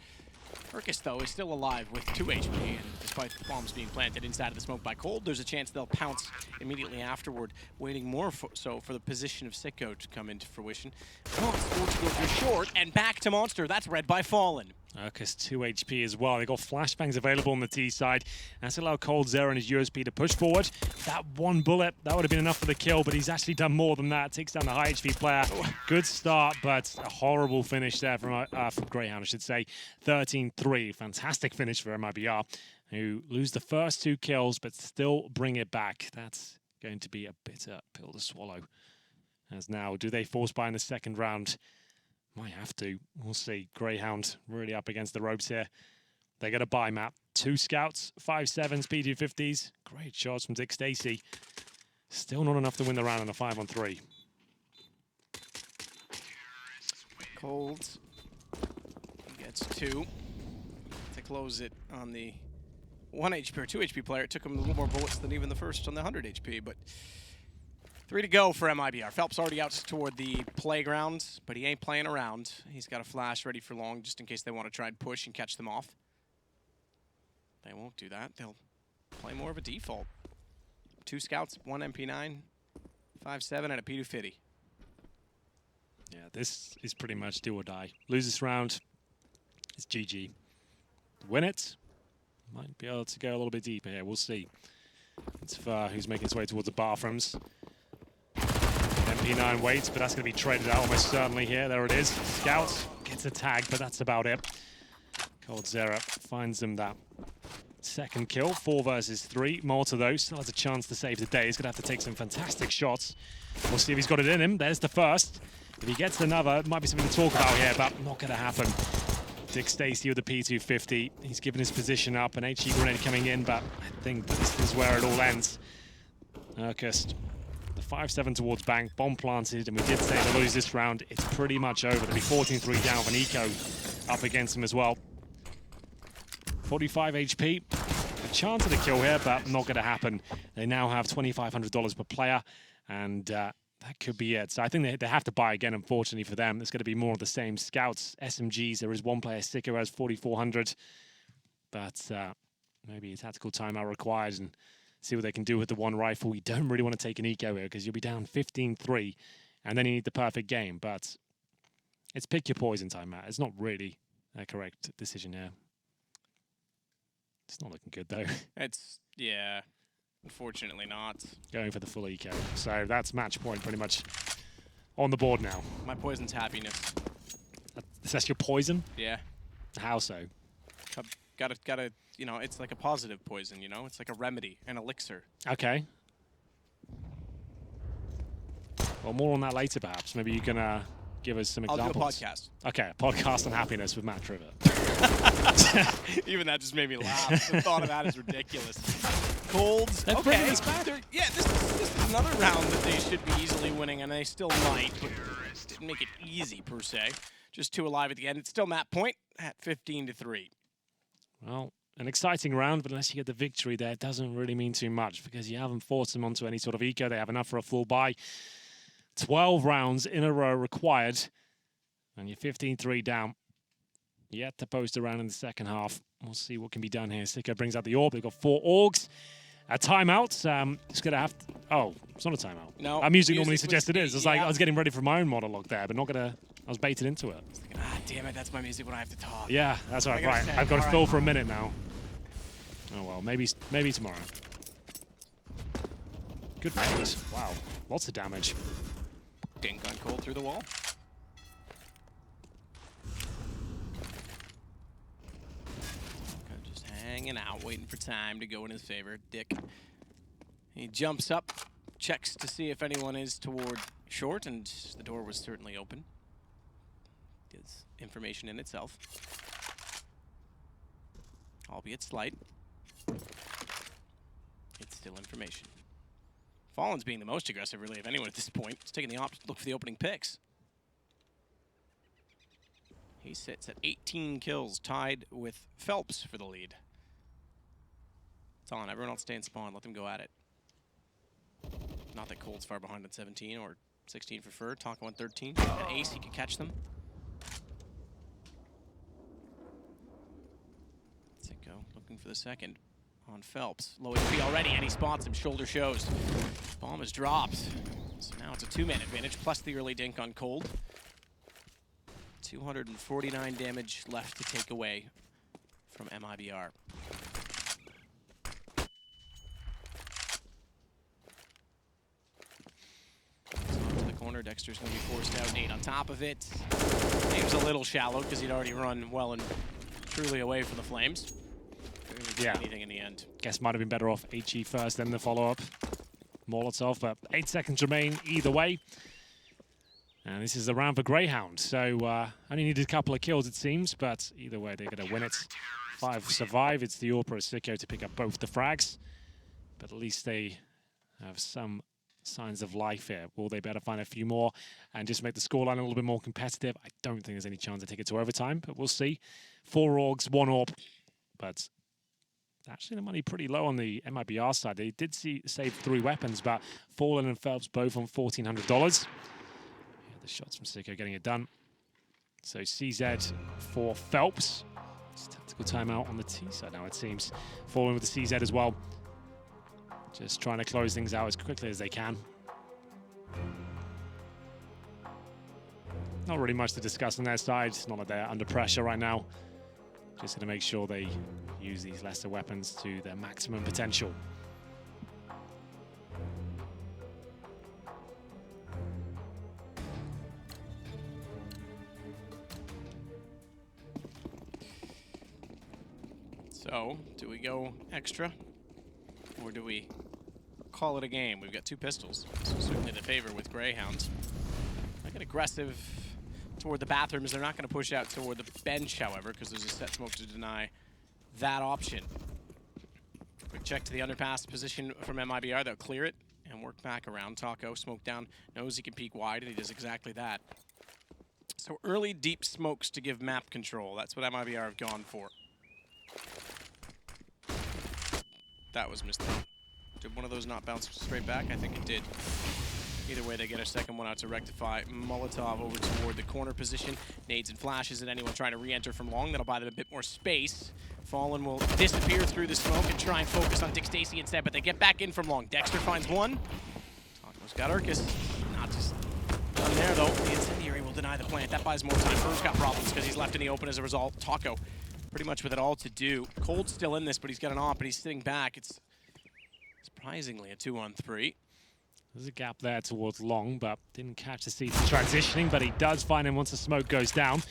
Urkus, though, is still alive with 2 HP, and despite the bombs being planted inside of the smoke by Cold, there's a chance they'll pounce immediately afterward, waiting more so for the position of Sicko to come into fruition. Monster short, and back to Monster. That's read by Fallen. Urkus 2 HP as well. They got flashbangs available on the T side. That's allowed Cold Zero and his USP to push forward. That one bullet, that would have been enough for the kill, but he's actually done more than that. Takes down the high HP player. Good start, but a horrible finish there from Grayhound, I should say. 13-3. Fantastic finish for MIBR, who lose the first 2 kills, but still bring it back. That's going to be a bitter pill to swallow. As now, do they force buy in the second round? Might have to. We'll see. Grayhound really up against the ropes here. They get a buy map. 2 scouts, 5.7s, P250s. Great shots from Dick Stacey. Still not enough to win the round on a 5-on-3. Cold gets 2 to close it on the 1 HP or 2 HP player. It took him a little more bullets than even the first on the 100 HP, but 3 to go for MIBR. Phelps already out toward the playground, but he ain't playing around. He's got a flash ready for long just in case they want to try and push and catch them off. They won't do that. They'll play more of a default. 2 scouts, 1 MP9, 5.7, and a P250. Yeah, this is pretty much do or die. Lose this round, it's GG. Win it, might be able to go a little bit deeper here. We'll see. It's Fur who's making his way towards the bathrooms. MP9 waits, but that's going to be traded out almost certainly here. There it is. Scout gets a tag, but that's about it. Cold Zera finds him that second kill. 4 versus 3. Malta, though, still has a chance to save the day. He's going to have to take some fantastic shots. We'll see if he's got it in him. There's the first. If he gets another, it might be something to talk about here, but not going to happen. Dick Stacey with the P250. He's given his position up, an HE grenade coming in, but I think this is where it all ends. Urkus, the 5.7 towards Bank, bomb planted, and we did say to lose this round, it's pretty much over. There'll be 14-3 down with an eco up against him as well. 45 HP, a chance of the kill here, but not going to happen. They now have $2,500 per player, and That could be it. So I think they have to buy again, unfortunately for them. There's going to be more of the same. Scouts, SMGs, there is one player, Sicko has 4,400. But maybe a tactical timeout required and see what they can do with the one rifle. You don't really want to take an eco here because you'll be down 15-3 and then you need the perfect game. But it's pick your poison timeout. It's not really a correct decision here. It's not looking good though. Yeah, unfortunately not. Going for the full eco. So that's match point pretty much on the board now. My poison's happiness. That's your poison? Yeah. How so? Gotta, you know, it's like a positive poison, you know? It's like a remedy, an elixir. Okay. Well, more on that later, perhaps. Maybe you can give us some examples. I'll do a podcast. Okay, a podcast on happiness with Matt Trivet. Even that just made me laugh. The thought of that is ridiculous. Colds. They're Okay. bringing us back. Yeah, this is another round that they should be easily winning, and they still might, but didn't make it easy, per se. Just 2 alive at the end. It's still Matt point at 15-3. Well, an exciting round, but unless you get the victory there, it doesn't really mean too much because you haven't forced them onto any sort of eco. They have enough for a full buy. 12 rounds in a row required, and you're 15-3 down. Yet to post around in the second half. We'll see what can be done here. Sicko brings out the orb. They've got 4 orgs. A timeout. It's going to have to... Oh, it's not a timeout. No. Our music normally suggests it is. It's like yeah. I was getting ready for my own monologue there, but not going to... I was baited into it. Thinking, damn it, that's my music when I have to talk. Yeah, that's right. Right, I've got to fill for a minute now. Oh well, maybe tomorrow. Good range. Wow, lots of damage. Dink on Cold through the wall. Just hanging out, waiting for time to go in his favor. Dick. He jumps up, checks to see if anyone is toward short, and the door was certainly open. Gives information in itself. Albeit slight. It's still information. Fallen's being the most aggressive, really, of anyone at this point. He's taking the look for the opening picks. He sits at 18 kills, tied with Phelps for the lead. It's on. Everyone else stay in spawn. Let them go at it. Not that Cold's far behind at 17 or 16 for Fur. Tonka on 13. At Ace, he could catch them. Sicko looking for the second on Phelps. Low HP already, and he spots him. Shoulder shows. Bomb is dropped. So now it's a 2-man advantage, plus the early dink on Cold. 249 damage left to take away from MIBR. To the corner, Dexter's going to be forced out. Nate on top of it. Game's a little shallow because he'd already run well and truly away from the flames. Yeah. Anything in the end. Guess might have been better off HE first, then the follow-up. Molotov, but 8 seconds remain either way. And this is the round for Grayhound, so only needed a couple of kills, it seems, but either way, they're going to win it. 5 survive. It's the Orpa Sicko to pick up both the frags, but at least they have some signs of life here. Will they better find a few more and just make the scoreline a little bit more competitive? I don't think there's any chance to take it to overtime, but we'll see. 4 orgs, 1 orb, but actually the money pretty low on the MIBR side. They did save 3 weapons, but Fallen and Phelps both on $1,400. The shots from Sicko getting it done. So CZ for Phelps. It's tactical timeout on the T side now, it seems. Falling with the CZ as well. Just trying to close things out as quickly as they can. Not really much to discuss on their side. It's not like they're under pressure right now. Just going to make sure they use these lesser weapons to their maximum potential. So, do we go extra, or do we call it a game? We've got 2 pistols, so certainly the favor with Greyhounds. They get aggressive toward the bathrooms. They're not going to push out toward the bench, however, because there's a set smoke to deny that option. Quick check to the underpass position from MIBR. They'll clear it and work back around. Taco, smoke down, knows he can peek wide, and he does exactly that. So early deep smokes to give map control. That's what MIBR have gone for. That was missed. Did one of those not bounce straight back? I think it did. Either way, they get a second one out to rectify. Molotov over toward the corner position. Nades and flashes at anyone trying to re-enter from long. That'll buy them a bit more space. Fallen will disappear through the smoke and try and focus on Dick Stacy instead, but they get back in from long. Dexter finds one. Taco's got Urkus. Not just done there, though. The incendiary will deny the plant. That buys more time. Fur's got problems because he's left in the open as a result. Taco pretty much with it all to do. Cold's still in this, but he's got an op, and he's sitting back. It's surprisingly a 2-on-3. There's a gap there towards long, but didn't catch the CT transitioning, but he does find him once the smoke goes down.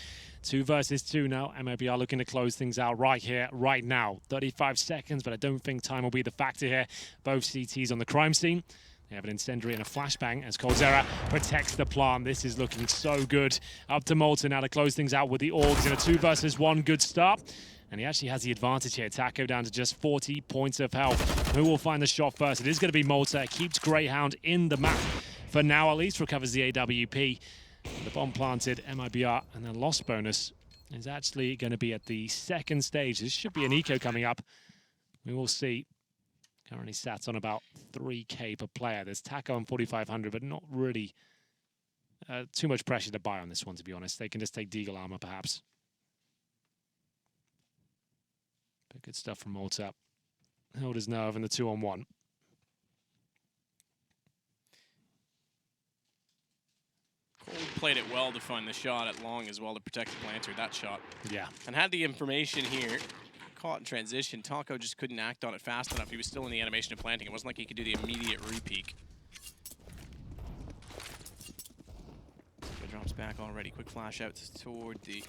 2 versus 2 now. MIBR looking to close things out right here, right now. 35 seconds, but I don't think time will be the factor here. Both CTs on the crime scene. They have an incendiary and a flashbang as Coldzera protects the plant. This is looking so good. Up to Malta now to close things out with the Orgs in a 2 versus 1. Good start. And he actually has the advantage here. Taco down to just 40 points of health. Who will find the shot first? It is going to be Malta. It keeps Grayhound in the map for now at least. Recovers the AWP. The bomb planted, MIBR, and then lost bonus is actually going to be at the second stage. This should be an eco coming up. We will see. Currently sat on about 3K per player. There's Taco on 4,500, but not really too much pressure to buy on this one, to be honest. They can just take Deagle armor, perhaps. But good stuff from Malta. Held his nerve in the 2-on-1. Cold played it well to find the shot at long as well to protect the planter. That shot. Yeah. And had the information here. Caught in transition. Taco just couldn't act on it fast enough. He was still in the animation of planting. It wasn't like he could do the immediate re-peek. So drops back already. Quick flash out toward the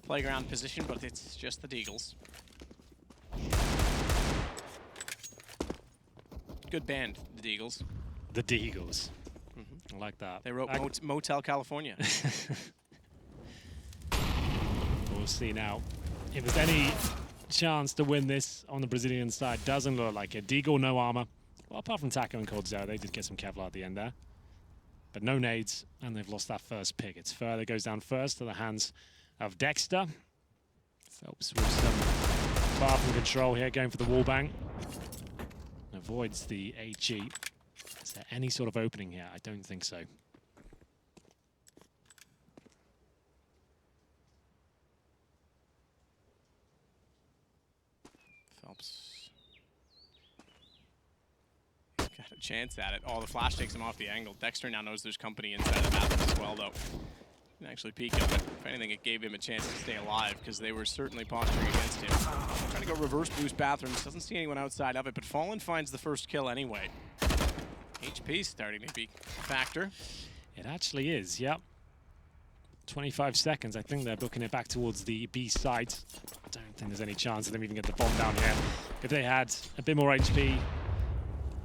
playground position, but it's just the Deagles. Good band, the Deagles. The Deagles. I like that. They wrote Motel California. We'll see now. If there's any chance to win this on the Brazilian side, doesn't look like it. Deagle, no armor. Well, apart from Taco and Coldzera, they did get some Kevlar at the end there. But no nades, and they've lost that first pick. It's Fur that goes down first to the hands of Dexter. Phelps with some far from control here, going for the wall bang. Avoids the HE. Is there any sort of opening here? I don't think so. Phelps. He's got a chance at it. Oh, the flash takes him off the angle. Dexter now knows there's company inside the bathroom as well, though. He can actually peek at it. If anything, it gave him a chance to stay alive because they were certainly posturing against him. Trying to go reverse boost bathrooms. Doesn't see anyone outside of it, but Fallen finds the first kill anyway. HP starting to be a factor. It actually is, yep. 25 seconds. I think they're booking it back towards the B side. I don't think there's any chance of them even get the bomb down here. If they had a bit more HP,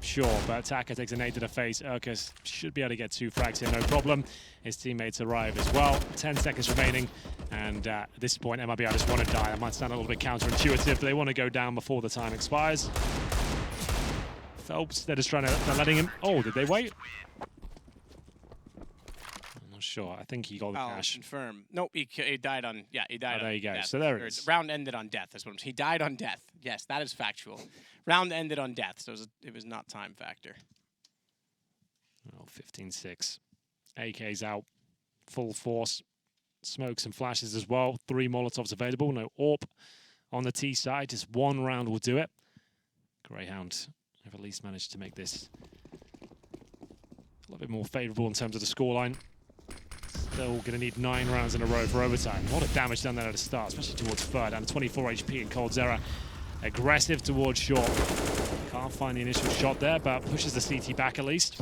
sure, but Attacker takes a nade to the face. Urkus should be able to get 2 frags here, no problem. His teammates arrive as well. 10 seconds remaining, and at this point, MIBR just want to die. That might sound a little bit counterintuitive, but they want to go down before the time expires. Phelps, they're just trying to, they're letting him. Oh, did they wait? I'm not sure. I think he got the cash. Confirm. Nope, he died on, yeah, he died on there you go. death. So there it is. Round ended on death, that's what I'm saying. He died on death. Yes, that is factual. Round ended on death, so it was not time factor. Oh, 15-6. AK's out. Full force. Smokes and flashes as well. 3 Molotovs available. No AWP on the T side. Just 1 round will do it. Grayhound have at least managed to make this a little bit more favourable in terms of the scoreline. Still going to need 9 rounds in a row for overtime. A lot of damage done there at the start, especially towards Fur, down to 24 HP and Coldzera. Aggressive towards short. Can't find the initial shot there, but pushes the CT back at least.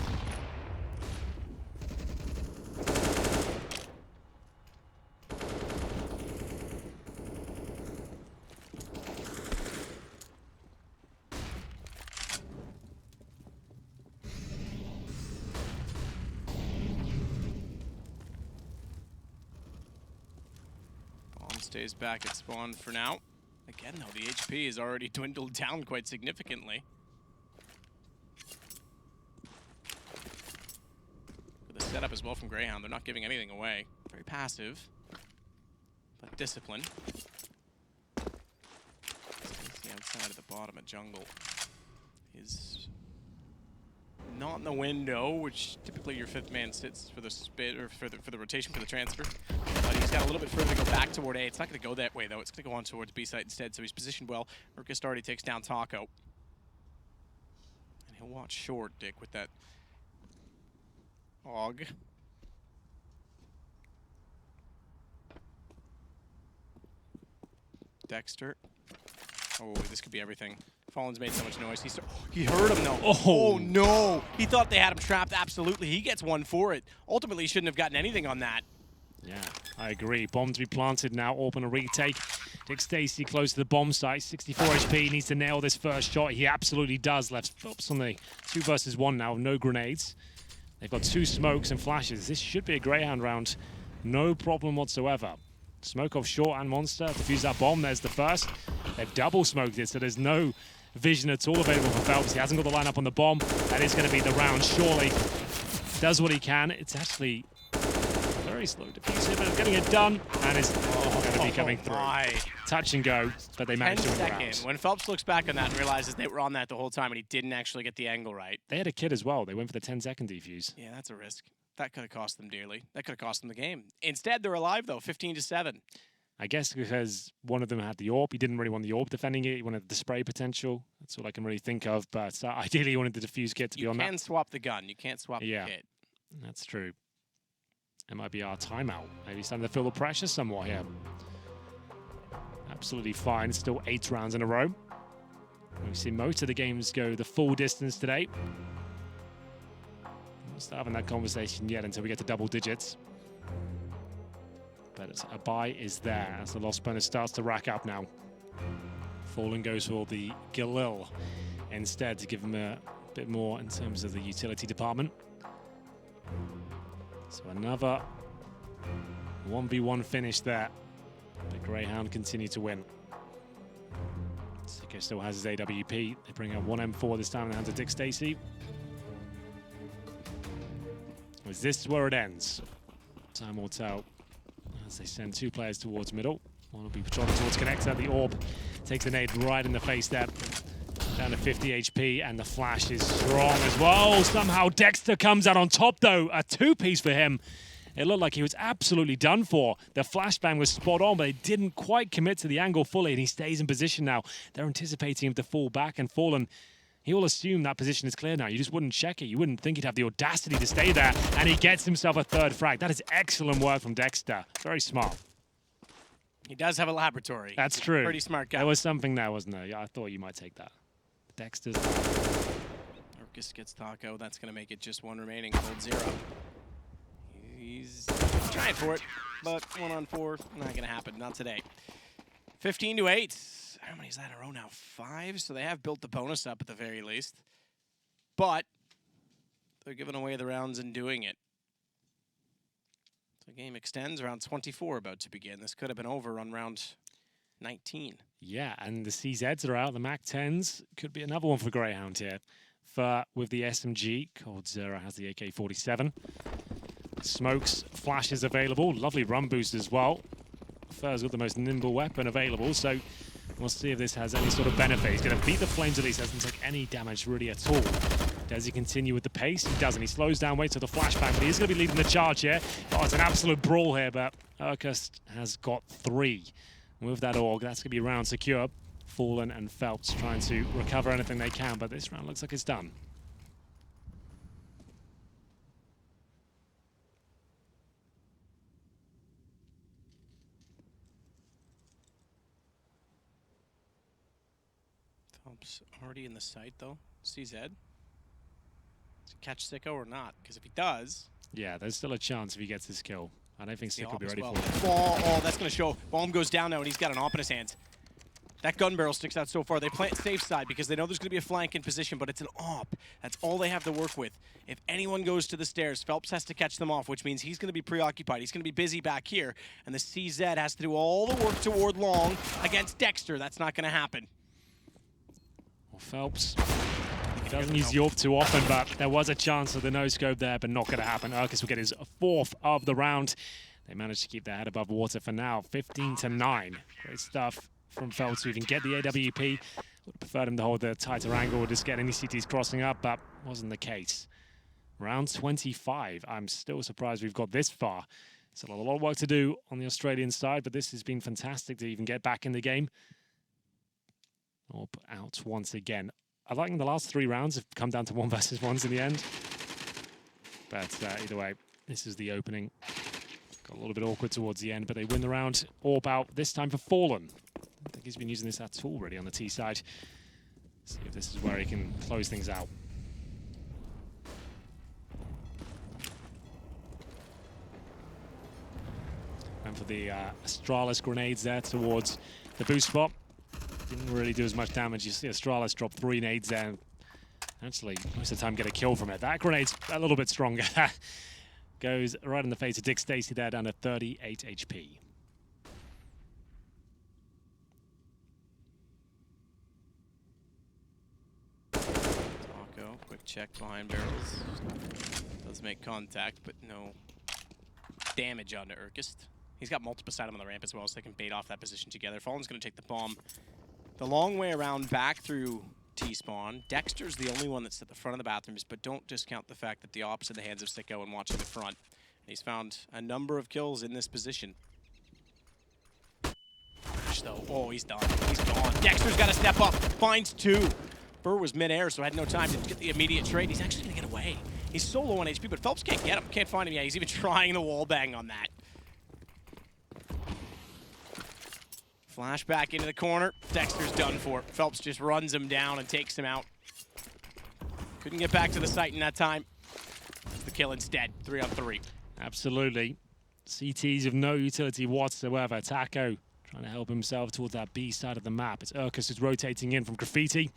Stays back at spawn for now. Again, though, the HP is already dwindled down quite significantly. With the setup as well from Grayhound, they're not giving anything away. Very passive, but disciplined. The outside of the bottom of jungle is not in the window, which typically your fifth man sits for the spit or for the rotation for the transfer. But he's got a little bit further to go back toward A. It's not going to go that way though. It's going to go on towards B site instead. So he's positioned well. Urkist already takes down Taco, and he'll watch short Dick with that Og. Dexter. Oh, this could be everything. Fallen's made so much noise. He heard him though. Oh no! He thought they had him trapped. Absolutely, he gets one for it. Ultimately, he shouldn't have gotten anything on that. Yeah, I agree. Bomb to be planted now. Open a retake. Dick Stacey close to the bomb site. 64 HP. Needs to nail this first shot. He absolutely does. Left Phelps on the 2 versus 1 now. No grenades. They've got 2 smokes and flashes. This should be a Greyhound round. No problem whatsoever. Smoke off short and monster. Defuse that bomb. There's the first. They've double smoked it, so there's no vision at all available for Phelps. He hasn't got the lineup on the bomb. That is going to be the round, surely. Does what he can. It's actually very slow defuse here, but it's getting it done. And it's going to be coming through. Touch and go, but they managed to win the round. When Phelps looks back on that and realizes they were on that the whole time and he didn't actually get the angle right. They had a kid as well. They went for the 10-second defuse. Yeah, that's a risk. That could have cost them dearly. That could have cost them the game. Instead, they're alive, though, 15-7. I guess because one of them had the AWP. He didn't really want the AWP defending it. He wanted the spray potential. That's all I can really think of. But ideally, he wanted the defuse kit to be on that. You can swap the gun. You can't swap the kit. That's true. It might be our timeout. Maybe starting to feel the pressure somewhat here. Absolutely fine. Still 8 rounds in a row. We've seen most of the games go the full distance today. We're not having that conversation yet until we get to double digits. But a buy is there as the loss bonus starts to rack up now. Fallen goes for the Galil instead to give him a bit more in terms of the utility department. So another 1v1 finish there. The Greyhound continue to win. Sicko still has his AWP. They bring out 1 M4 this time in the hands of Dick Stacey. Is this where it ends? Time will tell. As they send 2 players towards middle. One will be patrolling towards connector. The AWP takes a nade right in the face there. Down to 50 HP, and the flash is strong as well. Somehow Dexter comes out on top, though. A 2-piece for him. It looked like he was absolutely done for. The flashbang was spot on, but they didn't quite commit to the angle fully, and he stays in position now. They're anticipating him to fall back and Fallen. He will assume that position is clear now. You just wouldn't check it. You wouldn't think he'd have the audacity to stay there, and he gets himself a 3rd frag. That is excellent work from Dexter. Very smart. He does have a laboratory. That's true. Pretty smart guy. There was something there, wasn't there? Yeah, I thought you might take that. Dexter's. Urkist gets Taco. That's going to make it just 1 remaining. Cold 0. He's trying for it, but 1 on 4, not going to happen. Not today. 15-8. How many is that in a row now? 5. So they have built the bonus up at the very least. But they're giving away the rounds and doing it. The game extends. Round 24 about to begin. This could have been over on round 19. Yeah, and the CZs are out. The MAC-10s could be another one for Greyhound here. With the SMG, Cold Zero has the AK-47. Smokes, flashes available. Lovely run boost as well. Fur's got the most nimble weapon available, so we'll see if this has any sort of benefit. He's going to beat the flames at least. Doesn't take any damage really at all. Does he continue with the pace? He doesn't. He slows down, waits for the flashbang, but he's going to be leading the charge here. Oh, it's an absolute brawl here, but Urkist has got 3. With that AUG, that's going to be round secure. Fallen and Phelps trying to recover anything they can, but this round looks like it's done. Phelps already in the sight, though. CZ. Does he catch Sicko or not? Because if he does... Yeah, there's still a chance if he gets this kill. I don't think Sicko will be ready for it. Oh, that's going to show. Bomb goes down now, and he's got an AWP in his hands. That gun barrel sticks out so far. They play it safe side because they know there's going to be a flank in position, but it's an AWP. That's all they have to work with. If anyone goes to the stairs, Phelps has to catch them off, which means he's going to be preoccupied. He's going to be busy back here, and the CZ has to do all the work toward long against Dexter. That's not going to happen. Well, Phelps doesn't use the AWP too often, but there was a chance of the no-scope there, but not going to happen. Urkist will get his 4th of the round. They managed to keep their head above water for now. 15-9. Great stuff from Phelps to even get the AWP. Would have preferred him to hold the tighter angle or just get any CTs crossing up, but wasn't the case. Round 25. I'm still surprised we've got this far. Still a lot of work to do on the Australian side, but this has been fantastic to even get back in the game. Up out once again. I like in the last 3 rounds have come down to 1 versus 1s in the end. But either way, this is the opening. Got a little bit awkward towards the end, but they win the round. Orb out, this time for Fallen. I don't think he's been using this at all really on the T side. See if this is where he can close things out. And for the Astralis grenades there towards the boost spot. Didn't really do as much damage. You see Astralis drop 3 nades there. And actually, most of the time get a kill from it. That grenade's a little bit stronger. Goes right in the face of Dick Stacy there, down to 38 HP. Taco, quick check behind barrels. Does make contact, but no damage onto Urkist. He's got multiple side him on the ramp as well, so they can bait off that position together. Fallen's going to take the bomb the long way around back through T-spawn. Dexter's the only one that's at the front of the bathrooms, but don't discount the fact that the opposite of the hands of Sicko and watching the front. He's found a number of kills in this position. Though. Oh, he's done. He's gone. Dexter's got to step up. Finds 2. Burr was mid-air, so had no time to get the immediate trade. He's actually going to get away. He's so low on HP, but Phelps can't get him. Can't find him yet. He's even trying the wall bang on that. Flash back into the corner. Dexter's done for. Phelps just runs him down and takes him out. Couldn't get back to the site in that time. The kill instead. 3 on 3. Absolutely. CTs of no utility whatsoever. Taco trying to help himself towards that B side of the map. It's Urkis who's rotating in from Graffiti.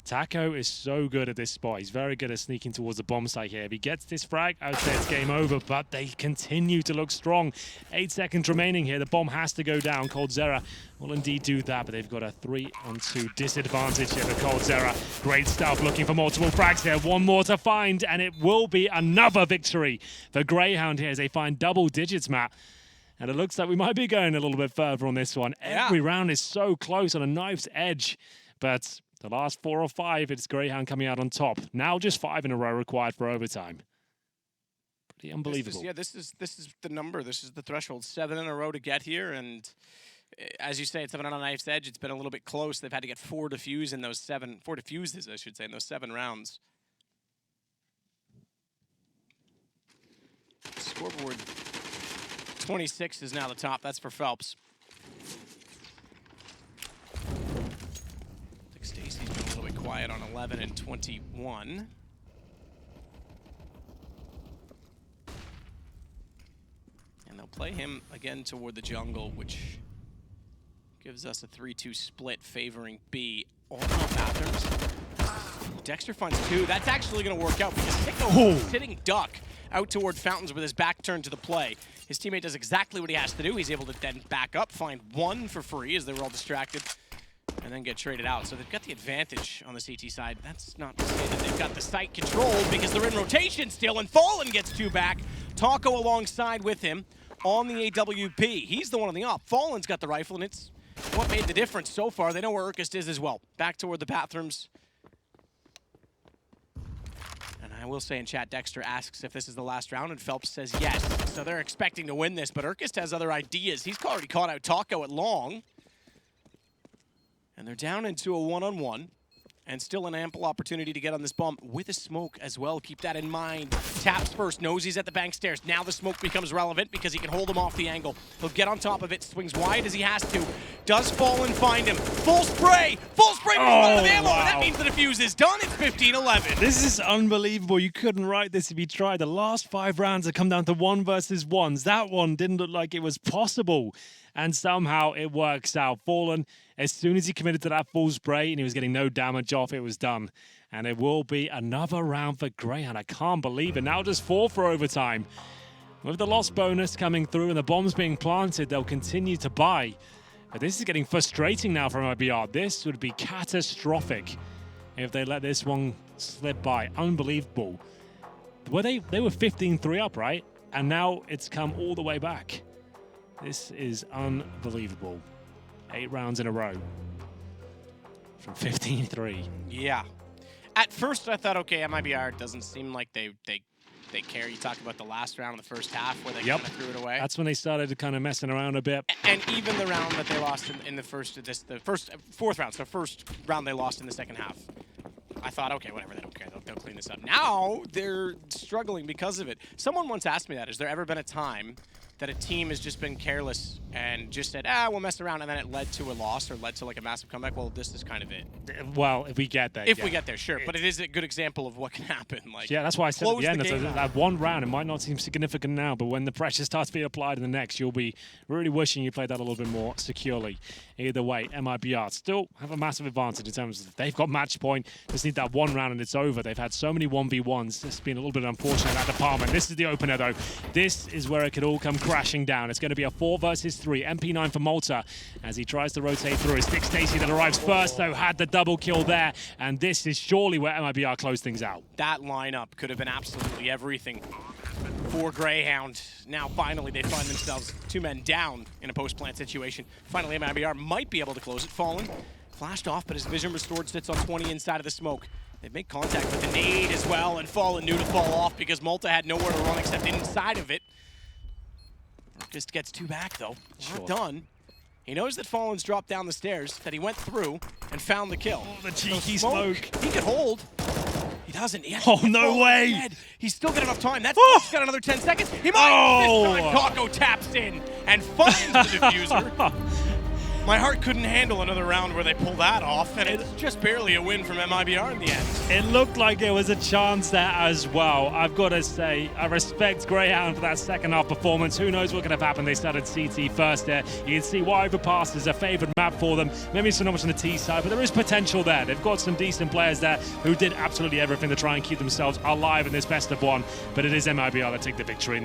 Taco is so good at this spot. He's very good at sneaking towards the bomb site here. If he gets this frag, I would say it's game over, but they continue to look strong. 8 seconds remaining here. The bomb has to go down. Coldzera will indeed do that, but they've got a 3-on-2 disadvantage here for Coldzera. Great stuff, looking for multiple frags here. 1 more to find, and it will be another victory for Grayhound here as they find double digits, Matt. And it looks like we might be going a little bit further on this one. Yeah. Every round is so close on a knife's edge, but the last 4 or 5, it's Grayhound coming out on top. Now just 5 in a row required for overtime. Pretty unbelievable. This is the number. This is the threshold. 7 in a row to get here, and as you say, it's 7 on a knife's edge. It's been a little bit close. They've had to get 4 defuses in those 7 rounds. Scoreboard 26 is now the top. That's for Phelps. Stacy's been a little bit quiet on 11 and 21. And they'll play him again toward the jungle, which gives us a 3-2 split favoring B. All bathrooms. Dexter finds 2. That's actually going to work out because Sicko sitting duck out toward Fountains with his back turned to the play. His teammate does exactly what he has to do. He's able to then back up, find 1 for free as they were all distracted, and then get traded out. So they've got the advantage on the CT side. That's not to say that they've got the site controlled because they're in rotation still, and Fallen gets 2 back. Taco alongside with him on the AWP. He's the one on the op. Fallen's got the rifle, and it's what made the difference so far. They know where Urkist is as well. Back toward the bathrooms. And I will say in chat, Dexter asks if this is the last round, and Phelps says yes. So they're expecting to win this, but Urkist has other ideas. He's already caught out Taco at long. And they're down into a 1-on-1, and still an ample opportunity to get on this bomb with a smoke as well. Keep that in mind. Taps first, knows he's at the bank stairs. Now the smoke becomes relevant because he can hold him off the angle. He'll get on top of it, swings wide as he has to. Does Fallen find him? Full spray! Full spray, but he's out of ammo, and that means the defuse is done. It's 15-11. This is unbelievable. You couldn't write this if you tried. The last 5 rounds have come down to 1 versus 1s. That one didn't look like it was possible. And somehow it works out. Fallen, as soon as he committed to that full spray and he was getting no damage off, it was done. And it will be another round for Grayhound. I can't believe it. Now just 4 for overtime. With the loss bonus coming through and the bombs being planted, they'll continue to buy. But this is getting frustrating now for MIBR. This would be catastrophic if they let this one slip by. Unbelievable. Well, they were 15-3 up, right? And now it's come all the way back. This is unbelievable. 8 rounds in a row. from 15-3. Yeah. At first, I thought, okay, MIBR doesn't seem like they care. You talked about the last round of the first half where they kind of threw it away. That's when they started to kind of messing around a bit. And even the round that they lost in the fourth round, so first round they lost in the second half. I thought, okay, whatever, they don't care. They'll clean this up. Now they're struggling because of it. Someone once asked me that. Has there ever been a time that a team has just been careless and just said, we'll mess around, and then it led to a loss or led to like a massive comeback? Well, this is kind of it. Well, if we get there. If we get there, sure. But it is a good example of what can happen. Like, yeah, that's why I said at the end, game that one round, it might not seem significant now, but when the pressure starts to be applied in the next, you'll be really wishing you played that a little bit more securely. Either way, MIBR still have a massive advantage in terms of they've got match point. Just need that one round and it's over. They've had so many 1v1s. It's been a little bit unfortunate in that department. This is the opener, though. This is where it could all come crashing down. It's going to be a 4 versus 3. MP9 for Malta as he tries to rotate through. It's Dick Stacey that arrives first, though, had the double kill there. And this is surely where MIBR close things out. That lineup could have been absolutely everything for Grayhound. Now, finally, they find themselves 2 men down in a post-plant situation. Finally, MIBR might be able to close it. Fallen flashed off, but his vision restored, sits on 20 inside of the smoke. They make contact with the nade as well, and Fallen knew to fall off because Malta had nowhere to run except inside of it. Just gets 2 back, though. Not done. He knows that Fallen's dropped down the stairs, that he went through and found the kill. Oh, the cheeky smoke. He could hold. He doesn't. He Oh, no way. Dead. He's still got enough time. That's got another 10 seconds. He might. This time, Kako taps in and finds the diffuser. My heart couldn't handle another round where they pull that off, and it's just barely a win from MIBR in the end. It looked like there was a chance there as well. I've got to say, I respect Grayhound for that second half performance. Who knows what could have happened? They started CT first there. You can see why Overpass is a favored map for them. Maybe it's not much on the T side, but there is potential there. They've got some decent players there who did absolutely everything to try and keep themselves alive in this best of 1. But it is MIBR that take the victory.